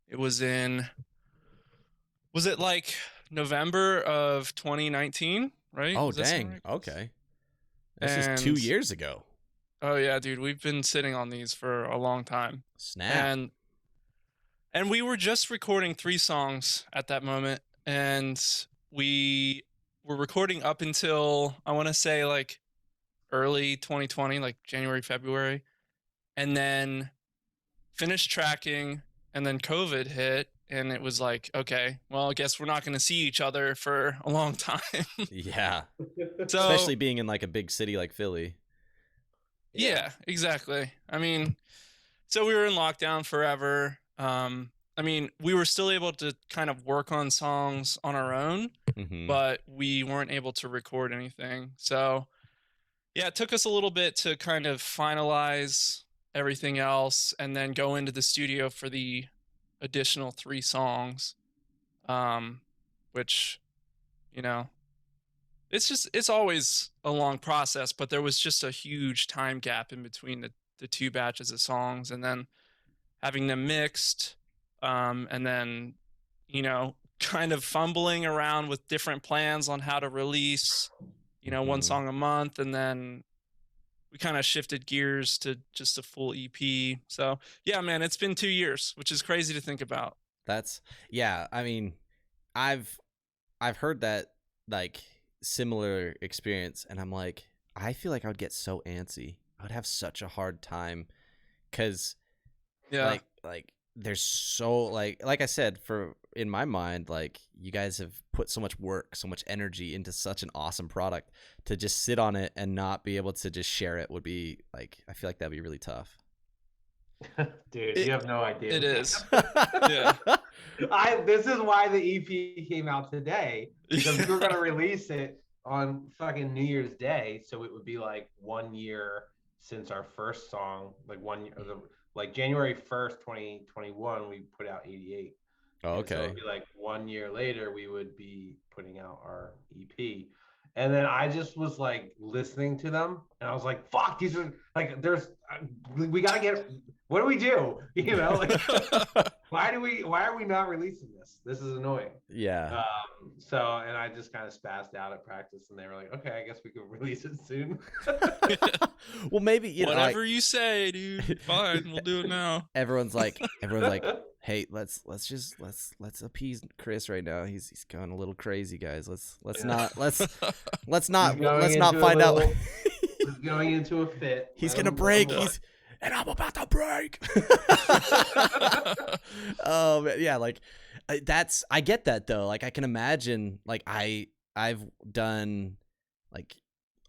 it was it like November of 2019, right? Oh, dang. Right? Okay. This is 2 years ago. Oh yeah, dude, we've been sitting on these for a long time. Snap. And we were just recording 3 songs at that moment, and we were recording up until, I want to say, like early 2020, like January, February, and then finished tracking, and then COVID hit, and it was like, okay, well, I guess we're not going to see each other for a long time. Yeah. So, especially being in like a big city like Philly. Yeah, exactly. I mean, so we were in lockdown forever. I mean, we were still able to kind of work on songs on our own, but we weren't able to record anything. So yeah, it took us a little bit to kind of finalize everything else and then go into the studio for the additional 3 songs, which, you know, it's always a long process, but there was just a huge time gap in between the 2 batches of songs, and then having them mixed, and then, you know, kind of fumbling around with different plans on how to release, you know, 1 song a month, and then we kind of shifted gears to just a full EP. So yeah, man, it's been 2 years, which is crazy to think about. Yeah. I mean, I've heard that like similar experience, and I'm like, I feel like I would get so antsy. I would have such a hard time, because like there's so like I said, in my mind, like, you guys have put so much work, so much energy into such an awesome product. To just sit on it and not be able to just share it would be like, I feel like that'd be really tough. Dude, you have no idea. It is. Yeah. This is why the EP came out today, because we were gonna release it on fucking New Year's Day, so it would be like 1 year since our first song, like 1 year, like January 1st, 2021, we put out 88. Oh, okay. So it'd be like 1 year later, we would be putting out our EP. And then I just was like listening to them, and I was like, fuck, these are like, we gotta get, what do we do? You know, like, why are we not releasing this? This is annoying. Yeah. So, and I just kind of spazzed out at practice, and they were like, okay, I guess we could release it soon. Well, maybe, you know, whatever you say, dude. Fine, we'll do it now. Everyone's like, hey, let's appease Chris right now. He's going a little crazy, guys. Let's not find out. He's going into a fit. He's gonna break. And I'm about to break. Oh man, yeah, like I get that though. Like, I can imagine, like, I've done, like,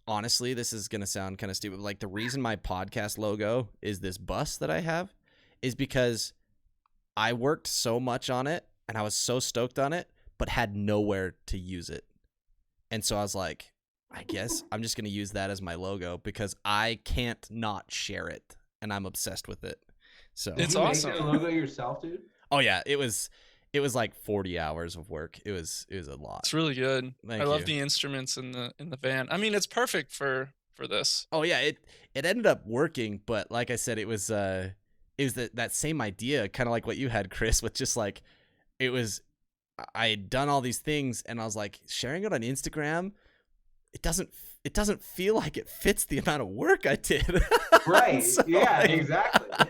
honestly, this is gonna sound kind of stupid, but like, the reason my podcast logo is this bus that I have is because I worked so much on it and I was so stoked on it, but had nowhere to use it. And so I was like, I guess I'm just going to use that as my logo, because I can't not share it. and I'm obsessed with it. So It's Did you awesome. make the logo yourself, dude? oh yeah, it was like 40 hours of work. It was a lot. It's really good. Thank I love you. the instruments in the van. I mean, it's perfect for this. Oh yeah, it ended up working, but like I said, it was that same idea, kind of like what you had, Chris, with just like it was. I had done all these things, and I was like, sharing it on Instagram, it doesn't feel like it fits the amount of work I did. Right. So, Yeah, like, exactly.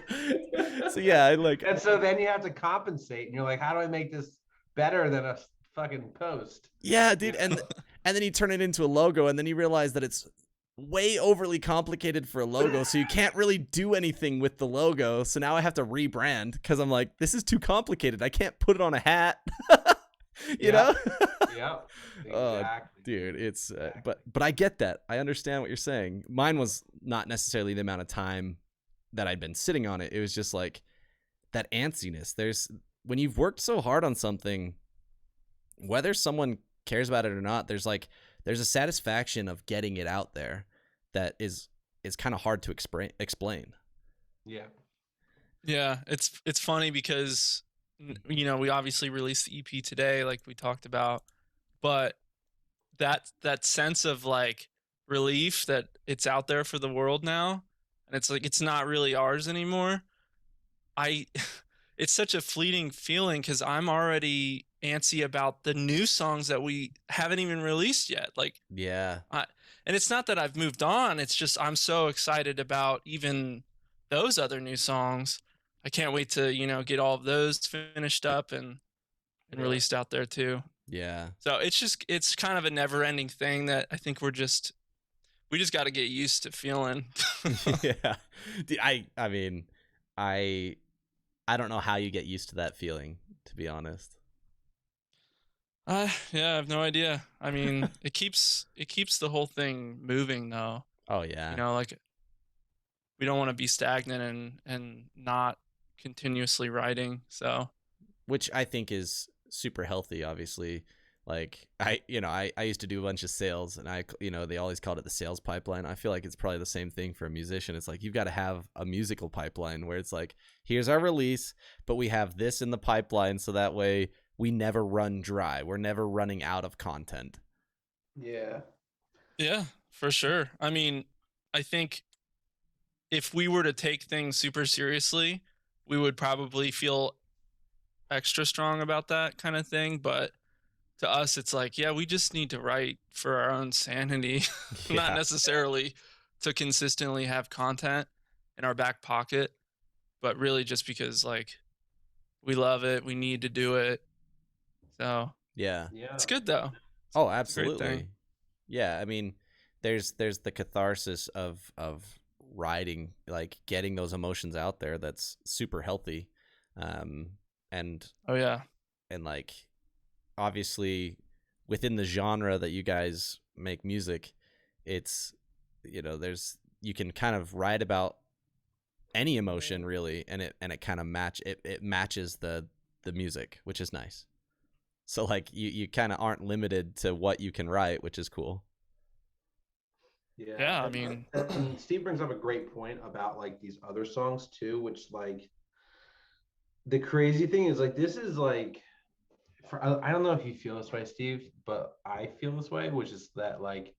so yeah, I like. And so then you have to compensate, and you're like, how do I make this better than a fucking post? Yeah, dude, and then you turn it into a logo, and then you realize that it's way overly complicated for a logo, so you can't really do anything with the logo. So now I have to rebrand because I'm like, this is too complicated. I can't put it on a hat. you know? Yeah. Oh, Exactly. dude, it's but I get that. I understand what you're saying. Mine was not necessarily the amount of time that I'd been sitting on it. It was just like that antsiness. There's when you've worked so hard on something, whether someone cares about it or not, there's a satisfaction of getting it out there that is kind of hard to explain. Yeah. Yeah, it's funny because we obviously released the EP today, like we talked about, but that sense of like relief that it's out there for the world now, and it's like it's not really ours anymore. It's such a fleeting feeling because I'm already antsy about the new songs that we haven't even released yet. Like, Yeah. and it's not that I've moved on. It's just I'm so excited about even those other new songs. I can't wait to get all of those finished up and released out there too. Yeah. So it's kind of a never-ending thing that I think we just got to get used to feeling. Yeah. Dude, I mean, I don't know how you get used to that feeling, to be honest. Yeah, I have no idea. I mean, it keeps the whole thing moving though. Oh yeah. Like we don't want to be stagnant and not continuously writing. So, which I think is super healthy, obviously. Like I used to do a bunch of sales, and they always called it the sales pipeline. I feel like it's probably the same thing for a musician. It's like you've got to have a musical pipeline where it's like, here's our release, but we have this in the pipeline, so that way we never run dry. We're never running out of content. Yeah. Yeah, for sure. I mean, I think if we were to take things super seriously, we would probably feel extra strong about that kind of thing, but to us it's like, yeah, we just need to write for our own sanity. Yeah. Not necessarily to consistently have content in our back pocket, but really just because like we love it, we need to do it. So Yeah. it's good though. Oh, It's a great absolutely. thing. Yeah, I mean, there's the catharsis of writing, like getting those emotions out there. That's super healthy. And Oh yeah. and like obviously within the genre that you guys make music, it's you can kind of write about any emotion really, and it kind of matches the music, which is nice. So like you kind of aren't limited to what you can write, which is cool. Yeah, I mean, and Steve brings up a great point about like these other songs too, which like the crazy thing is like this is like I don't know if you feel this way, Steve, but I feel this way, which is that like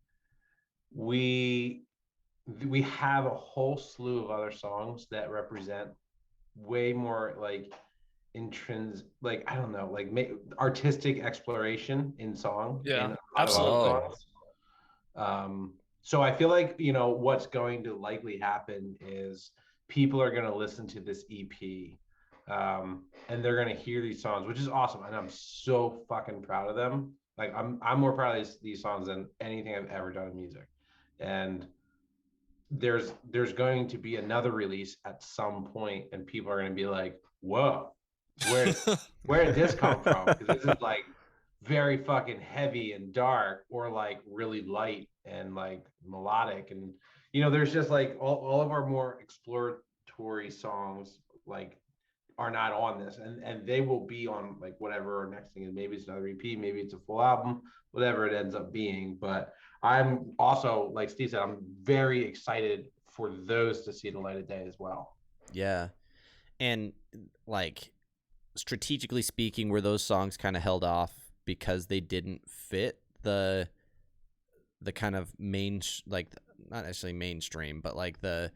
we have a whole slew of other songs that represent way more like intrinsic, like I don't know, like artistic exploration in song. Yeah, in a lot of absolutely. other songs. So I feel like what's going to likely happen is people are going to listen to this EP, and they're going to hear these songs, which is awesome, and I'm so fucking proud of them. Like I'm more proud of these songs than anything I've ever done in music. And there's going to be another release at some point, and people are going to be like, whoa, where did this come from? Because this is like very fucking heavy and dark, or like really light and like melodic. And there's just like all of our more exploratory songs like are not on this, and they will be on like whatever our next thing is. Maybe it's another EP, maybe it's a full album, whatever it ends up being. But I'm also, like Steve said, I'm very excited for those to see the light of day as well. Yeah. And like strategically speaking, were those songs kind of held off because they didn't fit the kind of like not necessarily mainstream, but like the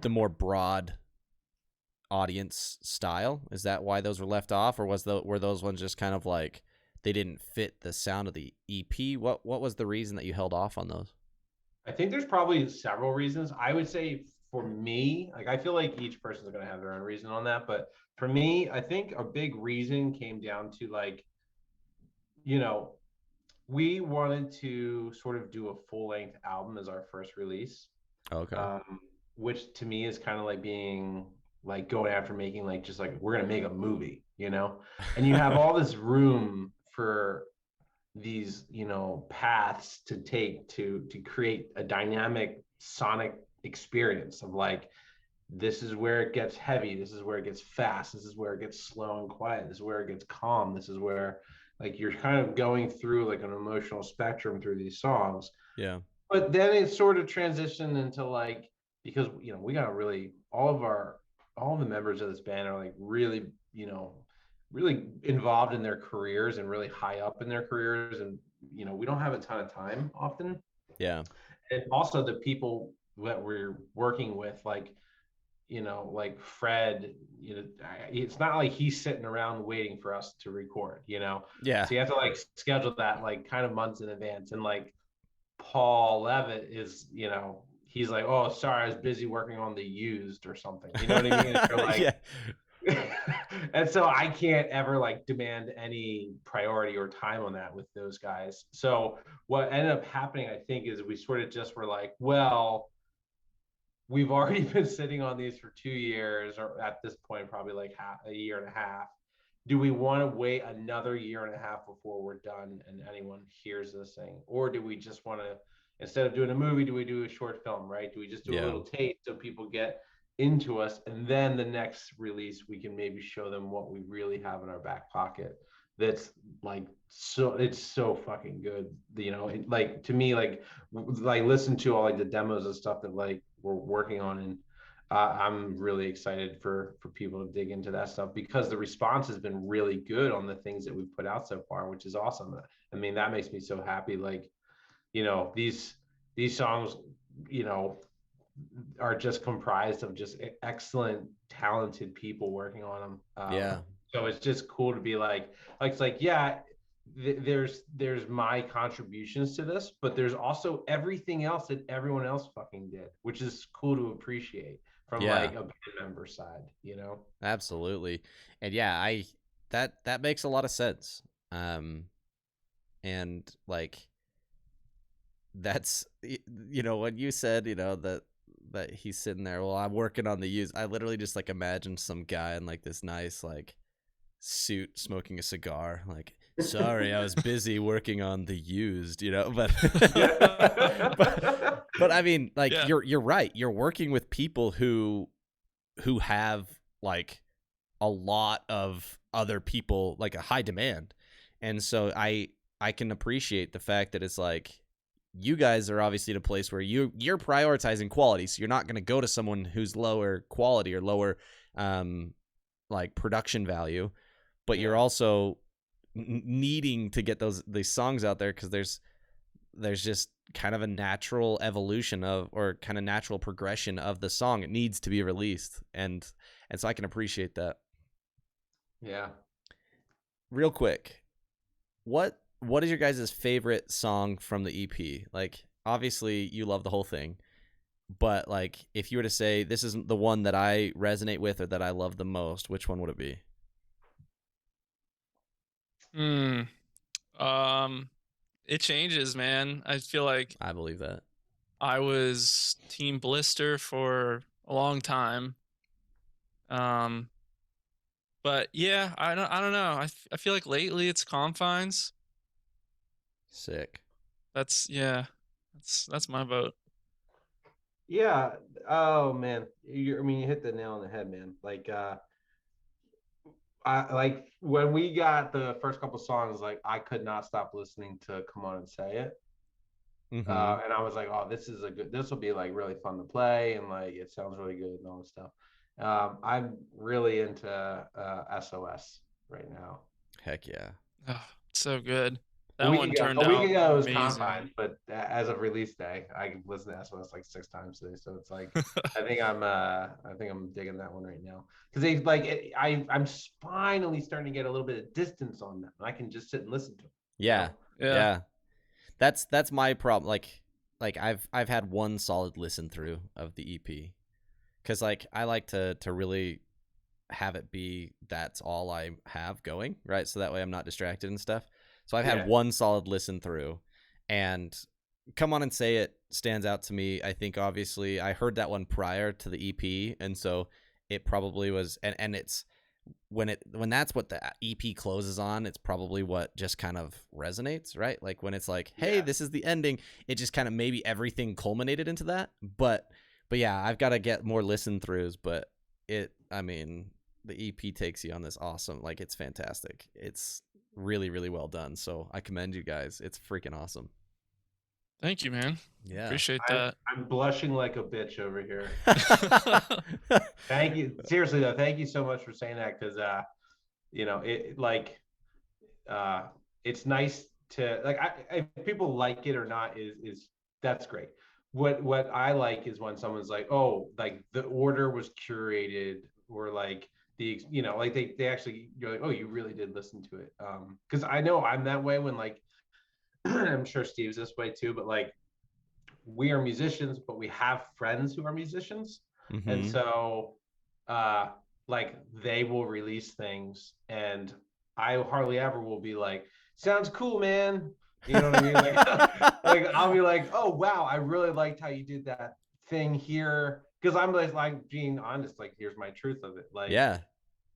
more broad audience style? Is that why those were left off, or were those ones just kind of like they didn't fit the sound of the EP? What was the reason that you held off on those? I think there's probably several reasons. I would say for me, like I feel like each person is going to have their own reason on that, but for me, I think a big reason came down to like, you know, we wanted to sort of do a full length album as our first release. Okay. Which to me is kind of like being like going after making like just like we're gonna make a movie, you know, and you have all this room for these, you know, paths to take to create a dynamic sonic experience of like this is where it gets heavy, this is where it gets fast, this is where it gets slow and quiet, this is where it gets calm, this is where like you're kind of going through like an emotional spectrum through these songs. Yeah. But then it sort of transitioned into like, because you know we got really all the members of this band are like really, you know, really involved in their careers and really high up in their careers, and you know we don't have a ton of time often. Yeah. And also the people that we're working with, like, you know, like Fred, you know, it's not like he's sitting around waiting for us to record, you know. Yeah. So you have to like schedule that like kind of months in advance. And like Paul Levitt is, you know, he's like, oh, sorry, I was busy working on The Used or something. You know what I mean? They're like, yeah. And so I can't ever like demand any priority or time on that with those guys. So what ended up happening, I think, is we sort of just were like, well, we've already been sitting on these for 2 years, or at this point, probably like a year and a half. Do we want to wait another year and a half before we're done and anyone hears this thing? Or do we just want to, instead of doing a movie, do we do a short film, right? Do we just do a little taste so people get into us, and then the next release we can maybe show them what we really have in our back pocket that's like, so it's so fucking good, you know. Like to me, like listen to all like the demos and stuff that like we're working on, and I'm really excited for people to dig into that stuff because the response has been really good on the things that we've put out so far, which is awesome. I mean, that makes me so happy. Like, you know, these songs, you know, are just comprised of just excellent, talented people working on them. Yeah. So it's just cool to be like it's like, yeah, there's my contributions to this, but there's also everything else that everyone else fucking did, which is cool to appreciate from like a band member side, you know? Absolutely. And yeah, that makes a lot of sense. And like that's, you know, when you said, you know, that he's sitting there, well, I'm working on The Used, I literally just like imagine some guy in like this nice like suit smoking a cigar, like, sorry, I was busy working on The Used, you know. But but I mean, like, you're right, you're working with people who have like a lot of other people, like a high demand, and so I can appreciate the fact that it's like you guys are obviously in a place where you're prioritizing quality, so you're not going to go to someone who's lower quality or lower like production value, but you're also needing to get these songs out there because there's just kind of a natural evolution of, or kind of natural progression of the song. It needs to be released, and so I can appreciate that. Yeah. Real quick, what is your guys' favorite song from the EP? Like, obviously you love the whole thing, but like if you were to say this isn't the one that I resonate with or that I love the most, which one would it be? It changes, man. I feel like I believe that. I was Team Blister for a long time. But yeah, I don't know. I feel like lately it's Confines. Sick. That's my vote. Yeah. Oh man, I mean, you hit the nail on the head, man. Like, I like when we got the first couple songs, like I could not stop listening to "Come On and Say It." And I was like, oh, this will be like really fun to play, and like it sounds really good and all this stuff. I'm really into SOS right now. Heck yeah. Oh, so good. That one turned out a week ago it was amazing. Confines, but as of release day, I listened to SOS like 6 times today. So it's like I think I'm digging that one right now because they like I'm finally starting to get a little bit of distance on them. I can just sit and listen to them. Yeah. You know? Yeah. That's my problem. Like I've had one solid listen through of the EP, because like I like to really have it be that's all I have going, right? So that way I'm not distracted and stuff. So I've had one solid listen through, and Come On and Say It stands out to me. I think obviously I heard that one prior to the EP, and so it probably was, and it's when that's what the EP closes on, it's probably what just kind of resonates, right? Like when it's like, hey, this is the ending, it just kind of maybe everything culminated into that. But yeah, I've got to get more listen throughs, but I mean, the EP takes you on this awesome, like it's fantastic. It's really, really well done. So I commend you guys. It's freaking awesome. Thank you, man. Yeah. Appreciate that. I'm blushing like a bitch over here. Thank you. Seriously though, thank you so much for saying that, because it's nice to like if people like it or not is that's great. What I like is when someone's like, oh, like the order was curated, or like like they actually, you're like, oh, you really did listen to it. Because I know I'm that way when like I'm sure Steve's this way too, but like we are musicians, but we have friends who are musicians. And so like they will release things and I hardly ever will be like, sounds cool, man. You know what I mean? Like I'll be like, oh wow, I really liked how you did that thing here. Because I'm like being honest, like here's my truth of it. Like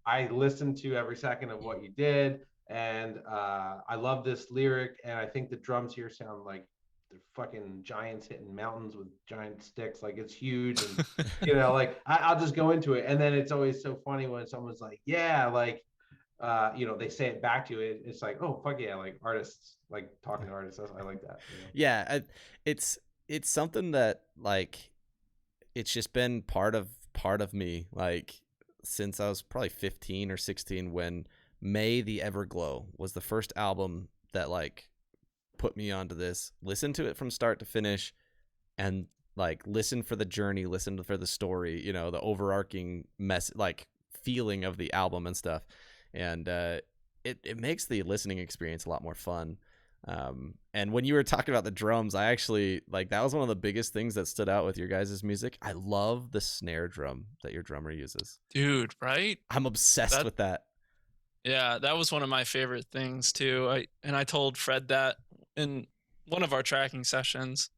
I listened to every second of what you did, and I love this lyric, and I think the drums here sound like they're fucking giants hitting mountains with giant sticks, like it's huge. And like I'll just go into it, and then it's always so funny when someone's like, yeah, like they say it back to you. It's like, oh fuck yeah, like artists, like talking to artists. I like that. Yeah, it's something that like it's just been part of me, like since I was probably 15 or 16, when May the Everglow was the first album that like put me onto this. Listen to it from start to finish, and like listen for the journey, listen for the story, the overarching like feeling of the album and stuff. And it makes the listening experience a lot more fun. And when you were talking about the drums, I actually like that was one of the biggest things that stood out with your guys' music. I love the snare drum that your drummer uses. Dude, right? I'm obsessed with that. Yeah, that was one of my favorite things too. I told Fred that in one of our tracking sessions.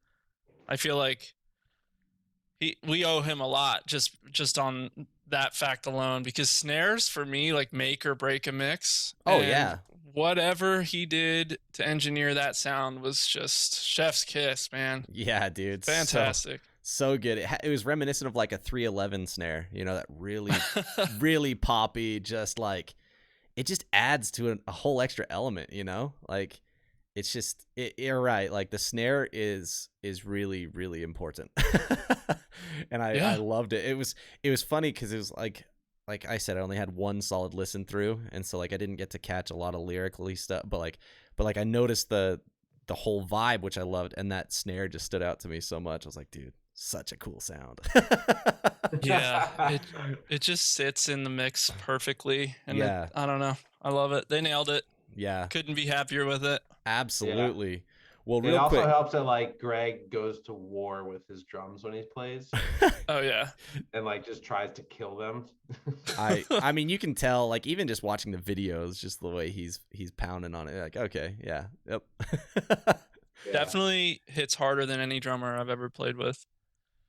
I feel like we owe him a lot just on that fact alone, because snares for me like make or break a mix. Oh yeah. Whatever he did to engineer that sound was just chef's kiss, man. Yeah, dude. Fantastic. So good. It was reminiscent of like a 311 snare, that really, really poppy, just like, it just adds to a whole extra element, like it's just, you're right. Like the snare is really, really important. And I loved it. It was funny because it was like I said, I only had one solid listen through, and so like I didn't get to catch a lot of lyrically stuff, but like I noticed the whole vibe, which I loved, and that snare just stood out to me so much. I was like, dude, such a cool sound. Yeah, it just sits in the mix perfectly, and I don't know, I love it. They nailed it. Yeah, couldn't be happier with it. Absolutely. Yeah. Well, it also helps that like Greg goes to war with his drums when he plays. Oh yeah, and like just tries to kill them. I mean, you can tell, like even just watching the videos, just the way he's pounding on it. Like, okay, yeah, yep. Definitely hits harder than any drummer I've ever played with.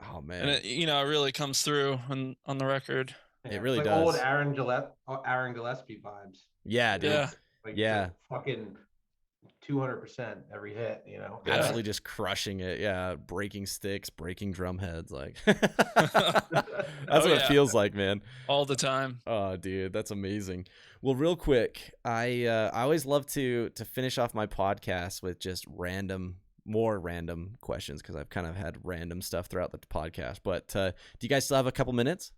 Oh man, and it, it really comes through on the record. Yeah, it really like does. Old Aaron Gillespie vibes. Yeah, dude. Yeah. Like, fucking 200% every hit, Absolutely just crushing it. Yeah, breaking sticks, breaking drum heads, like that's what it feels like, man. All the time. Oh, dude, that's amazing. Well, real quick, I always love to finish off my podcast with just random more random questions because I've kind of had random stuff throughout the podcast. But do you guys still have a couple minutes?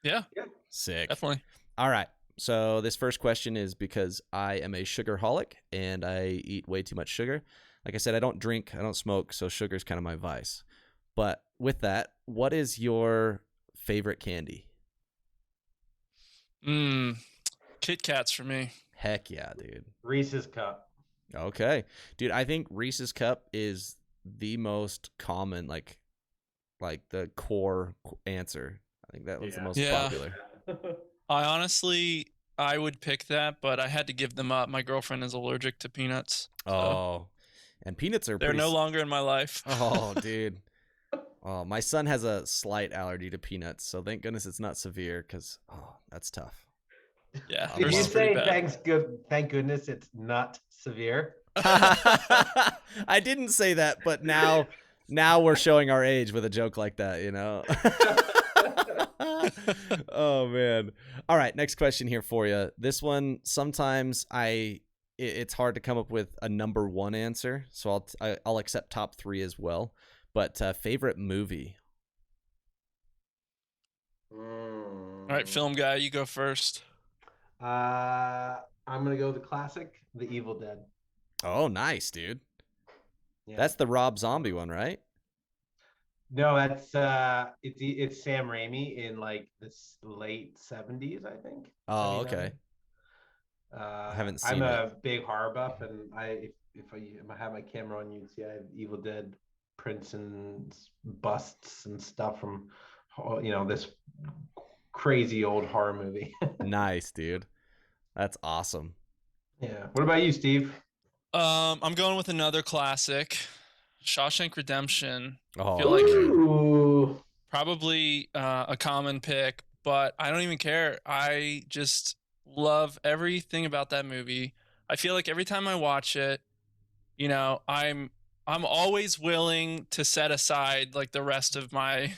Yeah. Sick. Definitely. All right. So this first question is because I am a sugarholic and I eat way too much sugar. Like I said, I don't drink, I don't smoke, so sugar is kind of my vice. But with that, what is your favorite candy? Kit Kats for me. Heck yeah, dude. Reese's Cup. Okay. Dude, I think Reese's Cup is the most common, like the core answer. I think that was the most popular. I would pick that, but I had to give them up. My girlfriend is allergic to peanuts. So Oh, and peanuts are they're no longer in my life. Oh, dude. Oh, my son has a slight allergy to peanuts, so thank goodness it's not severe because, that's tough. Yeah. Did you they're pretty say bad. thank goodness it's not severe? I didn't say that, but now we're showing our age with a joke like that, you know? Oh, man. All right, next question here for you. This one, sometimes it's hard to come up with a number one answer, so I'll accept top three as well. But favorite movie? All right, film guy, you go first. I'm gonna go with the classic, The Evil Dead. Oh, nice, dude. Yeah. That's the Rob Zombie one, right? No, that's it's Sam Raimi in like the late 70s, I think. Oh, 79. okay. I haven't seen I'm it. a big horror buff, and if I have my camera on, you'd see I have Evil Dead prints and busts and stuff from this crazy old horror movie. Nice, dude. That's awesome. Yeah. What about you, Steve? I'm going with another classic, Shawshank Redemption. Oh, I feel like Ooh. probably a common pick, but I don't even care. I just love everything about that movie. I feel like every time I watch it, I'm always willing to set aside like the rest of my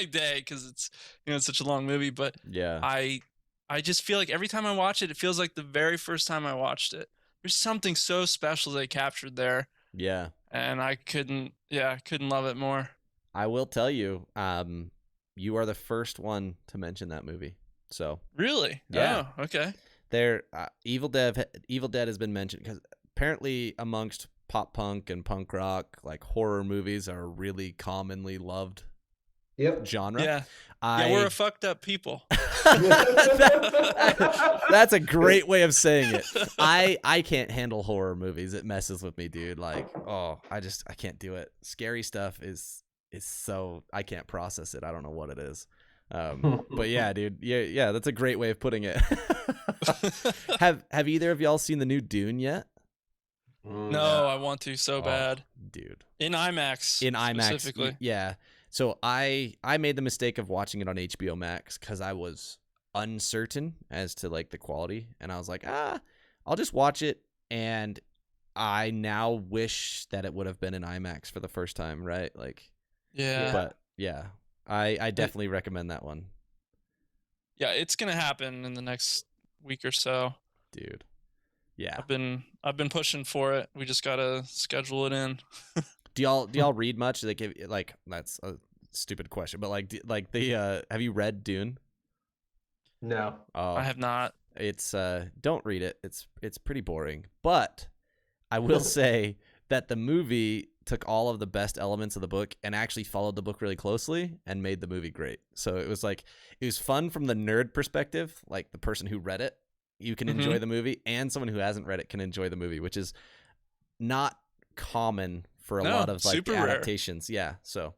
day because it's it's such a long movie. But yeah. I just feel like every time I watch it, it feels like the very first time I watched it. There's something so special they captured there. Yeah. And I couldn't love it more. I will tell you, you are the first one to mention that movie. So really, yeah, oh, okay. There, Evil Dead has been mentioned because apparently amongst pop punk and punk rock, like horror movies are a really commonly loved genre. Yeah, we're a fucked up people. That's a great way of saying it. I can't handle horror movies. It messes with me, dude. Like, I can't do it. Scary stuff is so I can't process it. I don't know what it is. But yeah, dude. Yeah, that's a great way of putting it. Have either of y'all seen the new Dune yet? No, I want to so bad, dude. In IMAX. Specifically. Yeah. So I made the mistake of watching it on HBO Max because I was uncertain as to like the quality, and I was like, I'll just watch it. And I now wish that it would have been in IMAX for the first time, right? Like, yeah. But yeah, I definitely recommend that one. Yeah, it's gonna happen in the next week or so, dude. Yeah, I've been pushing for it. We just gotta schedule it in. Do y'all read much? Like that's a stupid question, but have you read Dune? No. I have not. It's don't read it. It's pretty boring. But I will say that the movie took all of the best elements of the book and actually followed the book really closely and made the movie great. So it was fun from the nerd perspective, like the person who read it, you can enjoy the movie, and someone who hasn't read it can enjoy the movie, which is not common for a lot of like adaptations. Rare. Yeah. So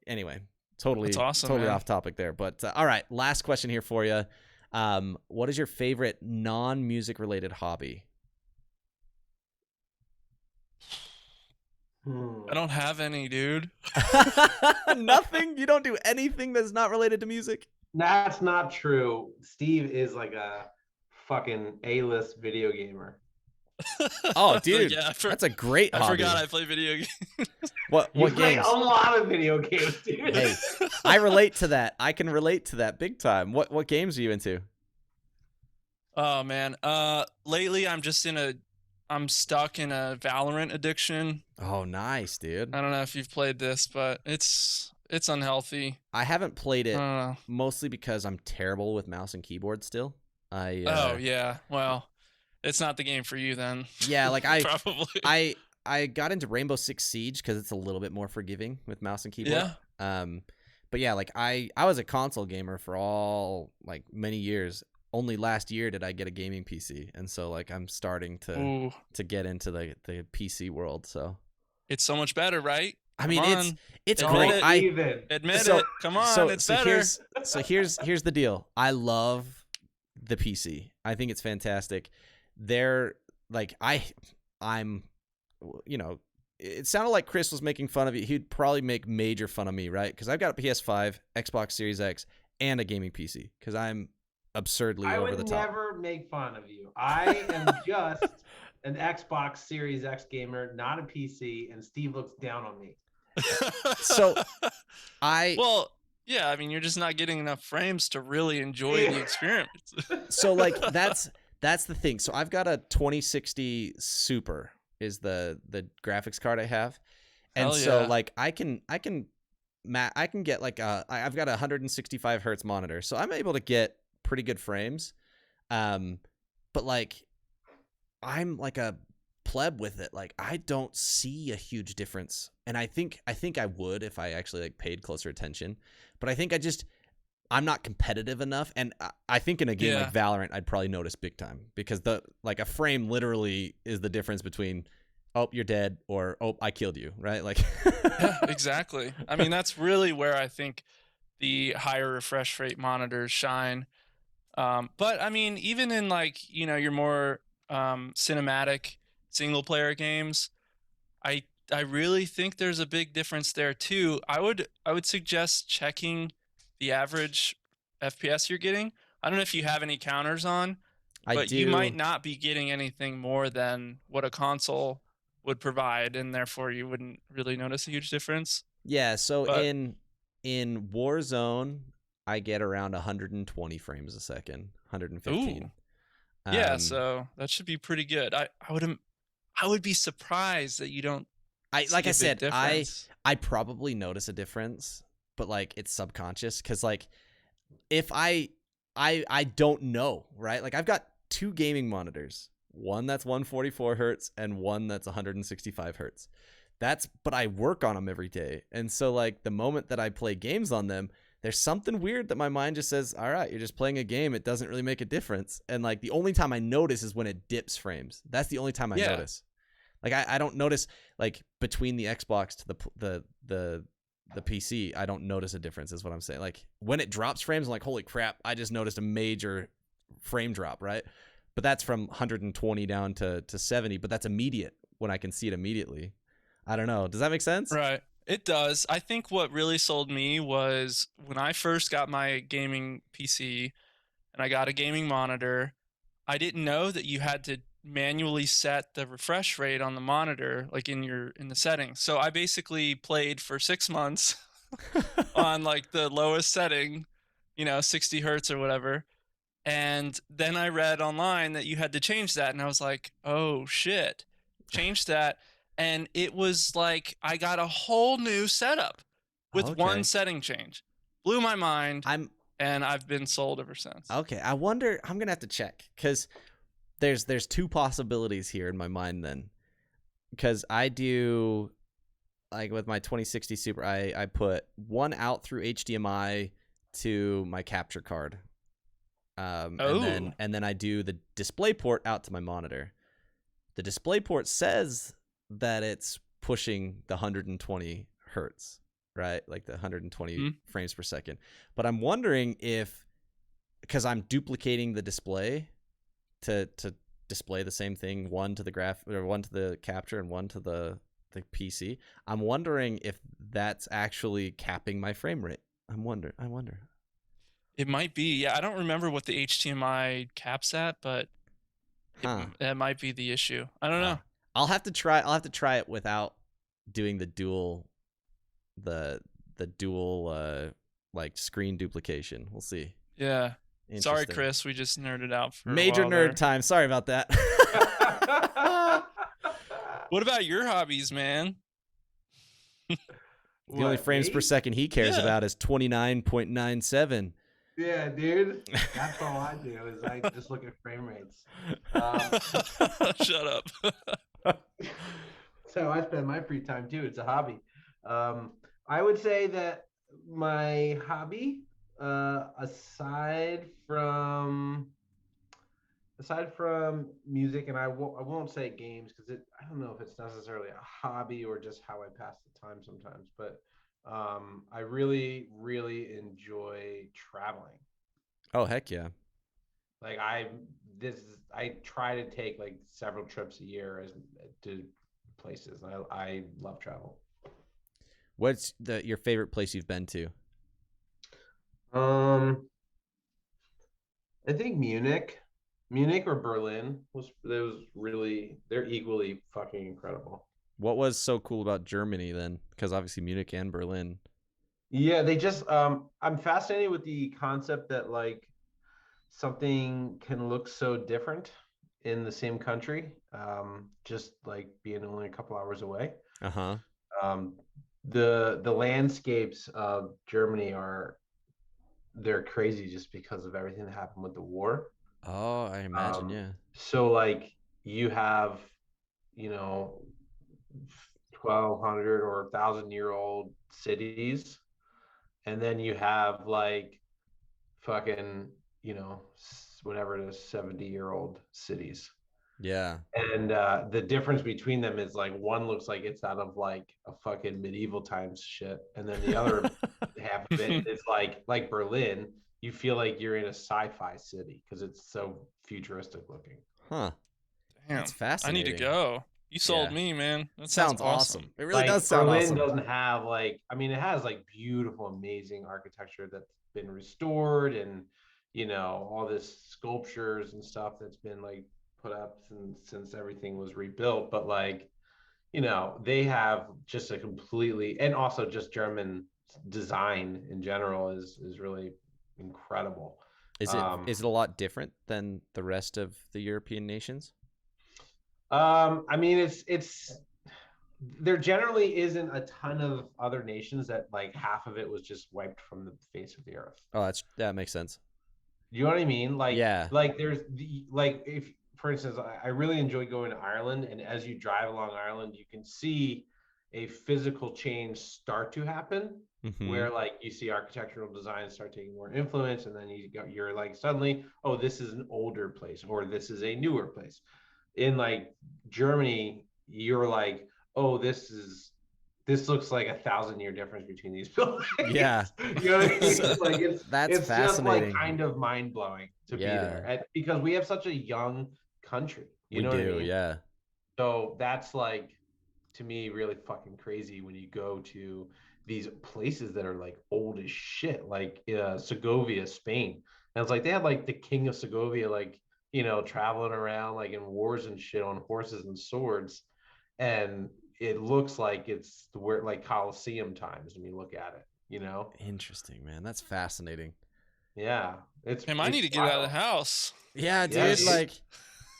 anyway, totally awesome, totally off topic there. But all right, last question here for you. What is your favorite non-music related hobby? I don't have any, dude. Nothing? You don't do anything that's not related to music? That's not true. Steve is like a fucking A-list video gamer. Oh, dude, that's a great hobby. I forgot I play video games. What games? A lot of video games, dude. Hey, I relate to that. I can relate to that big time. What games are you into? Oh man, lately I'm I'm stuck in a Valorant addiction. Oh, nice, dude. I don't know if you've played this, but it's unhealthy. I haven't played I it don't know. mostly because I'm terrible with mouse and keyboard still. Oh yeah. Well, it's not the game for you then. Yeah, like Probably. I got into Rainbow Six Siege because it's a little bit more forgiving with mouse and keyboard. Yeah. But yeah, like I was a console gamer for all like many years. Only last year did I get a gaming PC, and so like I'm starting Ooh, to get into the PC world. So it's so much better, right? I mean, Come on. it's Admit great. it. Even. Admit So- it. Come on, it's better. Here's the deal. I love the PC. I think it's fantastic. They're like I'm you know, it sounded like Chris was making fun of you. He'd probably make major fun of me, right? Because I've got a PS5, Xbox Series X, and a gaming PC because I'm absurdly I over would the top. never make fun of you. I am just an Xbox Series X gamer, not a PC, and Steve looks down on me. So I Well, yeah, I mean, you're just not getting enough frames to really enjoy the experience. so like that's the thing. So I've got a 2060 Super is the graphics card I have, and Hell so yeah. like I can get like I've got a 165 hertz monitor, so I'm able to get pretty good frames, but like I'm like a pleb with it. Like I don't see a huge difference, and I think I would if I actually like paid closer attention, but I think I'm not competitive enough, and I think in a game like Valorant, I'd probably notice big time because a frame literally is the difference between oh you're dead or oh I killed you, right? Like Yeah, exactly. I mean, that's really where I think the higher refresh rate monitors shine. But I mean, even in like your more cinematic single player games, I really think there's a big difference there too. I would suggest checking the average FPS you're getting. I don't know if you have any counters on, I but do. you might not be getting anything more than what a console would provide, and therefore you wouldn't really notice a huge difference. Yeah, so But- in Warzone, I get around 120 frames a second, 115. Ooh. Yeah, Um, so that should be pretty good. I would be surprised that you don't. I see like a I big said, difference. I probably notice a difference, but like it's subconscious because like if I don't know, right? Like I've got two gaming monitors, one that's 144 hertz and one that's 165 hertz. But I work on them every day, and so like the moment that I play games on them, there's something weird that my mind just says, all right, you're just playing a game. It doesn't really make a difference. And like the only time I notice is when it dips frames. That's the only time I notice. Like I don't notice like between the Xbox to the PC, I don't notice a difference is what I'm saying. Like when it drops frames, I'm like, holy crap, I just noticed a major frame drop, right? But that's from 120 down to 70, but that's immediate when I can see it immediately. I don't know. Does that make sense? Right. It does. I think what really sold me was when I first got my gaming PC and I got a gaming monitor, I didn't know that you had to manually set the refresh rate on the monitor like in the settings. So I basically played for 6 months on like the lowest setting, 60 hertz or whatever. And then I read online that you had to change that, and I was like, "Oh shit." Change that. And it was like I got a whole new setup with Okay. one setting change. Blew my mind, I'm and I've been sold ever since. okay. I wonder. I'm gonna have to check because there's two possibilities here in my mind then, because I do like with my 2060 Super, I put one out through HDMI to my capture card, and then I do the display port out to my monitor. The display port says that it's pushing the 120 hertz, right? Like the 120 frames per second. But I'm wondering if, because I'm duplicating the display to display the same thing, one to the capture and one to the PC. I'm wondering if that's actually capping my frame rate. I wonder. It might be. Yeah, I don't remember what the HDMI caps at, but that might be the issue. I don't know. I'll have to try it without doing the dual like screen duplication. We'll see. Yeah. Sorry, Interesting. Chris. We just nerded out for Major a while nerd there. time. Sorry about that. What about your hobbies, man? The only frames per second he cares Yeah. about is 29.97. Yeah, dude. That's all I do is I just look at frame rates. Shut up. So I spend my free time too. It's a hobby. I would say that my hobby, aside from music, and I won't say games because I don't know if it's necessarily a hobby or just how I pass the time sometimes, but I really enjoy traveling. Oh, heck yeah. Like I try to take like several trips a year to places. I love travel. What's your favorite place you've been to? I think Munich or Berlin they're equally fucking incredible. What was so cool about Germany then? Because obviously Munich and Berlin. Yeah, they just I'm fascinated with the concept that like something can look so different in the same country, just like being only a couple hours away. Uh-huh. The landscapes of Germany they're crazy just because of everything that happened with the war. Oh, I imagine, yeah. So like you have, 1,200 or 1,000-year-old cities, and then you have like fucking, whatever it is, 70-year-old cities. Yeah. And the difference between them is like one looks like it's out of like a fucking medieval times shit, and then the other half of it is like Berlin. You feel like you're in a sci-fi city because it's so futuristic looking. Huh. Damn, That's I fascinating. need to go. You sold Yeah. me, man. That Sounds awesome. It really Like, does sound Berlin awesome. doesn't have like, I mean, it has like beautiful, amazing architecture that's been restored, and all this sculptures and stuff that's been like put up since everything was rebuilt. But like, they have just a completely, and also just German design in general is really incredible. Is it a lot different than the rest of the European nations? I mean, it's there generally isn't a ton of other nations that like half of it was just wiped from the face of the earth. Oh, that makes sense. You know what I mean? Like, Yeah. like there's like, if for instance, I really enjoy going to Ireland, and as you drive along Ireland, you can see a physical change start to happen, where like you see architectural design start taking more influence, and then you're like suddenly, oh, this is an older place, or this is a newer place. In like Germany, you're like, oh, this looks like 1,000-year difference between these buildings. Yeah. You know what I mean? Like That's it's fascinating. just like kind of mind blowing to be there, because we have such a young country. You know what I mean? Yeah. So that's like, to me, really fucking crazy when you go to these places that are like old as shit, like Segovia, Spain. And it's like they had like the king of Segovia, like, traveling around like in wars and shit on horses and swords. And it looks like it's where like Colosseum times when you look at it, Interesting, man. That's fascinating. Yeah. I need to get out of the house. Yeah, dude. Yeah, dude. Like,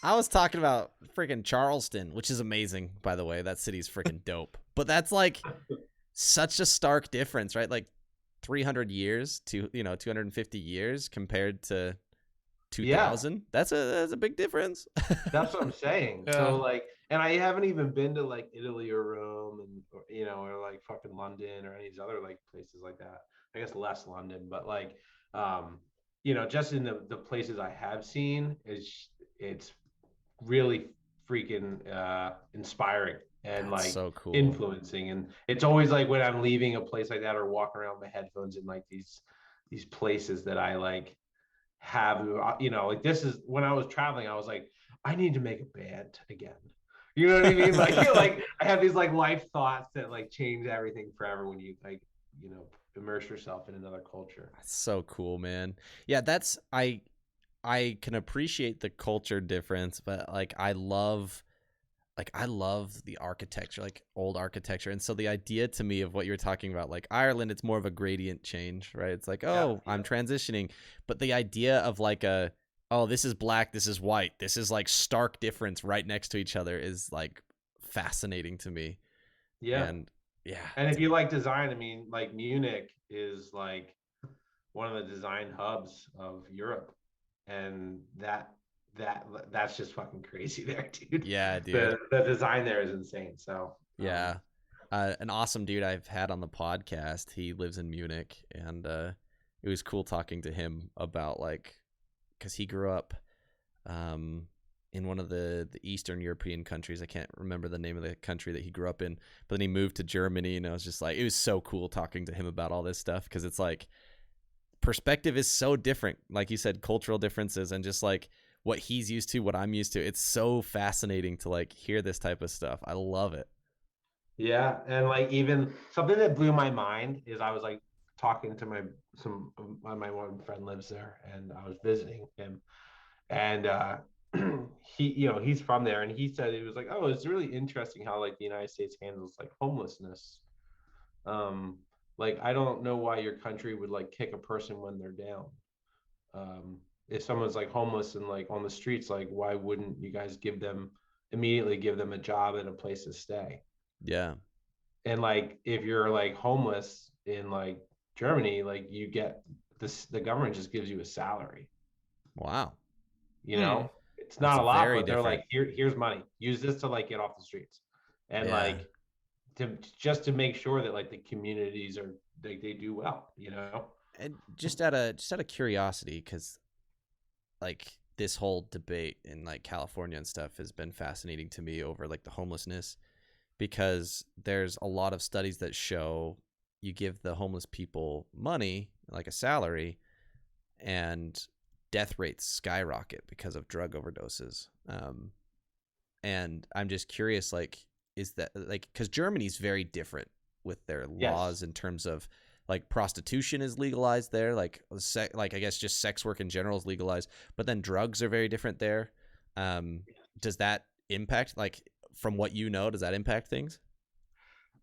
I was talking about freaking Charleston, which is amazing, by the way. That city's freaking dope. But that's like such a stark difference, right? Like 300 years to 250 years compared to 2000. Yeah. That's a big difference. That's what I'm saying. Yeah. So like, and I haven't even been to like Italy or Rome, and or like fucking London or any of these other like places like that. I guess less London, but like just in the places I have seen, it's really freaking inspiring and That's like so cool. influencing. And it's always like when I'm leaving a place like that or walking around with my headphones in like these places that I like have, like this is when I was traveling, I was like, I need to make a band again. You know what I mean? Like, like I have these like life thoughts that like change everything forever when you like, immerse yourself in another culture. That's so cool, man. Yeah, I can appreciate the culture difference, but like I love like I love the architecture, like old architecture. And so the idea to me of what you were talking about, like Ireland, it's more of a gradient change, right? It's like, oh, I'm transitioning. But the idea of like oh, this is black, this is white, this is like stark difference right next to each other is like fascinating to me. Yeah. And yeah. And if you like design, I mean, like Munich is like one of the design hubs of Europe. And that's just fucking crazy there, dude. Yeah, dude. The design there is insane. So yeah. An awesome dude I've had on the podcast, he lives in Munich, and it was cool talking to him about like, because he grew up in one of the Eastern European countries. I can't remember the name of the country that he grew up in, but then he moved to Germany, and I was just like, it was so cool talking to him about all this stuff, because it's like perspective is so different, like you said, cultural differences, and just like what he's used to, what I'm used to. It's so fascinating to like hear this type of stuff. I love it. Yeah, and like even something that blew my mind is I was like talking to my one friend lives there, and I was visiting him, and he's from there, and he said, it was like, oh, it's really interesting how like the United States handles like homelessness. Like I don't know why your country would like kick a person when they're down. If someone's like homeless and like on the streets, like why wouldn't you guys immediately give them a job and a place to stay? Yeah. And like if you're like homeless in like Germany, like you get this, the government just gives you a salary. Wow. You know, it's not a lot, but they're like, here's money. Use this to like get off the streets. And like to make sure that like the communities are they do well, you know. And just out of curiosity, because like this whole debate in like California and stuff has been fascinating to me over like the homelessness, because there's a lot of studies that show you give the homeless people money, like a salary, and death rates skyrocket because of drug overdoses. And I'm just curious, like, is that like, because Germany's very different with their laws in terms of like prostitution is legalized there, like I guess just sex work in general is legalized, but then drugs are very different there. Does that impact, like, from what you know, does that impact things?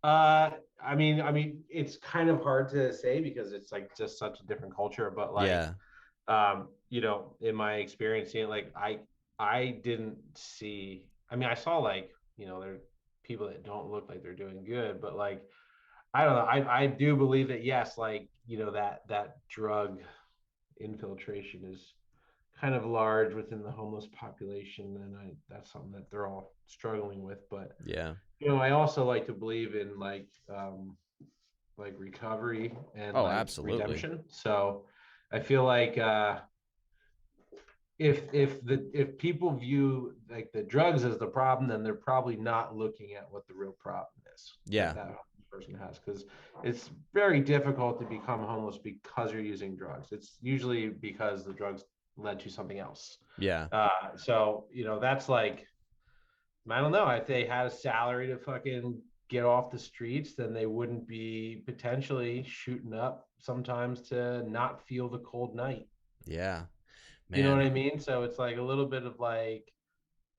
I mean, it's kind of hard to say because it's like just such a different culture, but like, you know, in my experience, like I didn't see, I mean, I saw like, you know, there are people that don't look like they're doing good, but like, I don't know. I do believe that, yes, like, you know, that drug infiltration is kind of large within the homeless population, and that's something that they're all struggling with. But yeah, you know, I also like to believe in like recovery and absolutely, redemption. So I feel like if people view like the drugs as the problem, then they're probably not looking at what the real problem is. Yeah. That person has, because it's very difficult to become homeless because you're using drugs. It's usually because the drugs led to something else. Yeah. So, you know, that's like, I don't know, if they had a salary to fucking get off the streets, then they wouldn't be potentially shooting up sometimes to not feel the cold night. Yeah. Man. You know what I mean? So it's like a little bit of like,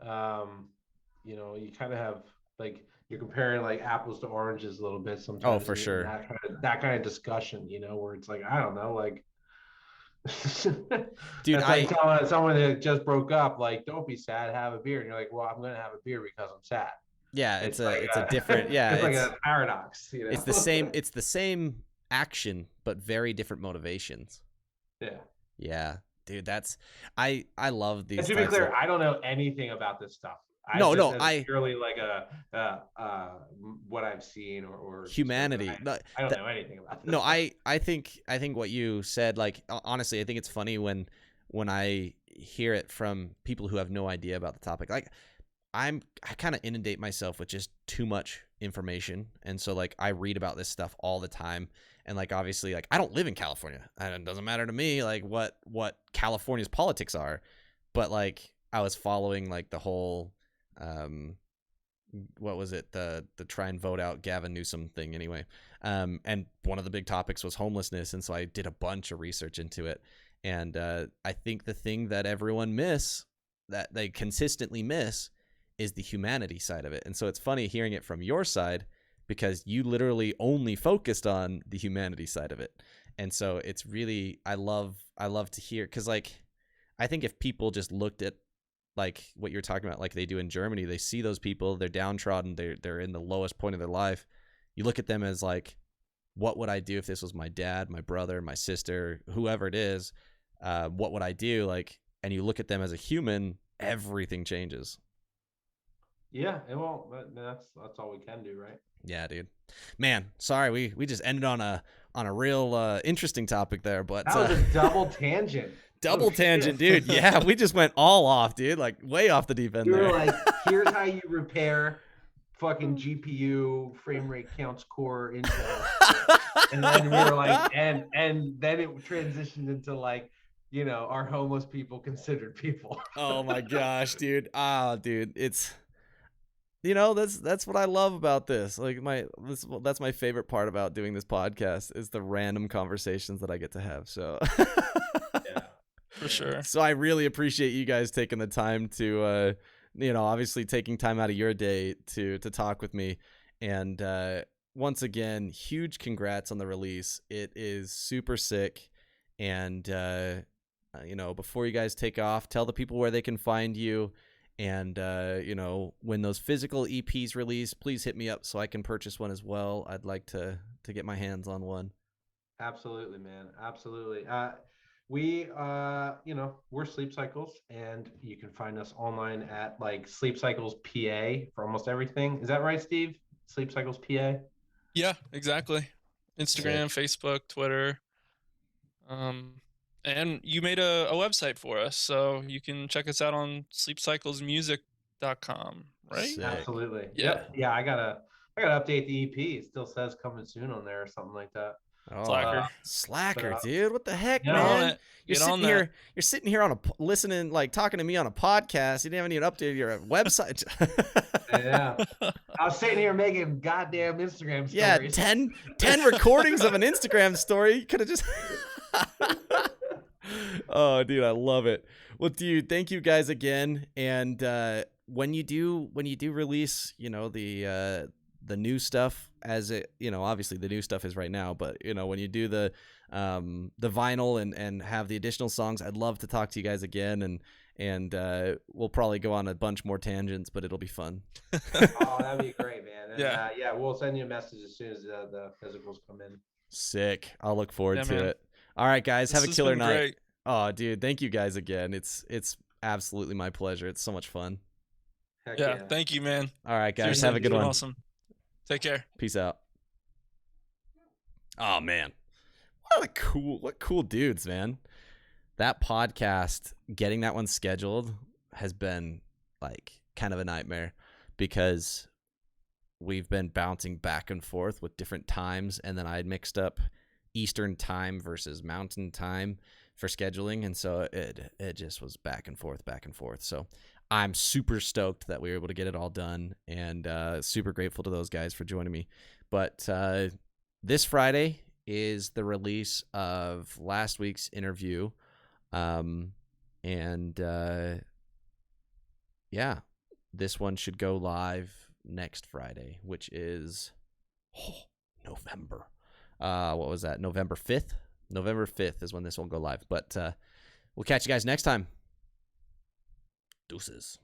you know, you kind of have like, you're comparing like apples to oranges a little bit sometimes. Oh, for sure. That kind of discussion, you know, where it's like, I don't know, like, dude, like telling someone that just broke up, like, don't be sad, have a beer, and you're like, well, I'm gonna have a beer because I'm sad. Yeah, it's a different, yeah, it's like a paradox, you know? It's the same action but very different motivations. Yeah, dude, that's I love these. And to be clear, I don't know anything about this stuff. I purely like what I've seen or humanity. I don't know anything about this. No, I think what you said, like, honestly, I think it's funny when I hear it from people who have no idea about the topic. Like, I kind of inundate myself with just too much information, and so like I read about this stuff all the time, and like obviously like I don't live in California, and it doesn't matter to me like what California's politics are, but like I was following like the whole what was it, the try and vote out Gavin Newsom thing anyway, and one of the big topics was homelessness, and so I did a bunch of research into it, and I think the thing that everyone that they consistently miss is the humanity side of it. And so it's funny hearing it from your side because you literally only focused on the humanity side of it. And so it's really, I love to hear, because like, I think if people just looked at like what you're talking about, like they do in Germany, they see those people, they're downtrodden, they're in the lowest point of their life. You look at them as like, what would I do if this was my dad, my brother, my sister, whoever it is? What would I do? Like, and you look at them as a human, everything changes. Yeah, and well, that's all we can do, right? Yeah, dude. Man, sorry, we just ended on a real interesting topic there, but that was a double tangent. Double tangent, dude. Yeah, we just went all off, dude. Like way off the deep end. You there. were like, here's how you repair fucking GPU frame rate counts core Intel, and then we were like, and then it transitioned into like, you know, are homeless people considered people? Oh my gosh, dude. Dude, it's, you know, that's what I love about this. Like that's my favorite part about doing this podcast is the random conversations that I get to have. So Yeah, For sure. So I really appreciate you guys taking the time to you know, obviously taking time out of your day to talk with me. And once again, huge congrats on the release. It is super sick. And you know, before you guys take off, tell the people where they can find you. And, you know, when those physical EPs release, please hit me up so I can purchase one as well. I'd like to get my hands on one. absolutely, man. Absolutely. We, you know, we're Sleep Cycles, and you can find us online at like Sleep Cycles PA for almost everything. Is that right, Steve? Sleep Cycles PA? Yeah, exactly. Instagram, Facebook, Twitter. And you made a website for us, so you can check us out on sleepcyclesmusic.com, right? Sick. Absolutely. Yeah. Yep. Yeah, I gotta update the EP. It still says coming soon on there or something like that. Oh, Slacker. Slacker, But, dude. What the heck, yeah. Get on man? it. You're Get sitting on here. that. You're sitting here on listening, like talking to me on a podcast. You haven't even updated your website. Yeah. I was sitting here making goddamn Instagram stories. Yeah, 10 recordings of an Instagram story. You could have just. Oh, dude, I love it. Well, dude, thank you guys again. And when you do release, you know, the new stuff, as it, you know, obviously the new stuff is right now, but you know, when you do the vinyl and have the additional songs, I'd love to talk to you guys again, and we'll probably go on a bunch more tangents, but it'll be fun. Oh, that'd be great, man. And, Yeah. yeah, we'll send you a message as soon as the physicals come in. Sick. I'll look forward Yeah, to man. it. All right, guys, have a This has killer been night. great. Oh, dude, thank you guys again. It's absolutely my pleasure. It's so much fun. Heck Yeah, thank you, man. All right, guys, Seriously, have a good you're one. Awesome. Take care. Peace out. Oh man, what cool dudes, man. That podcast, getting that one scheduled has been like kind of a nightmare because we've been bouncing back and forth with different times, and then I had mixed up Eastern time versus Mountain time for scheduling, and so it just was back and forth. So I'm super stoked that we were able to get it all done, and super grateful to those guys for joining me. But this Friday is the release of last week's interview, and yeah, this one should go live next Friday, which is November. What was that? November 5th? November 5th is when this will go live. But we'll catch you guys next time. Deuces.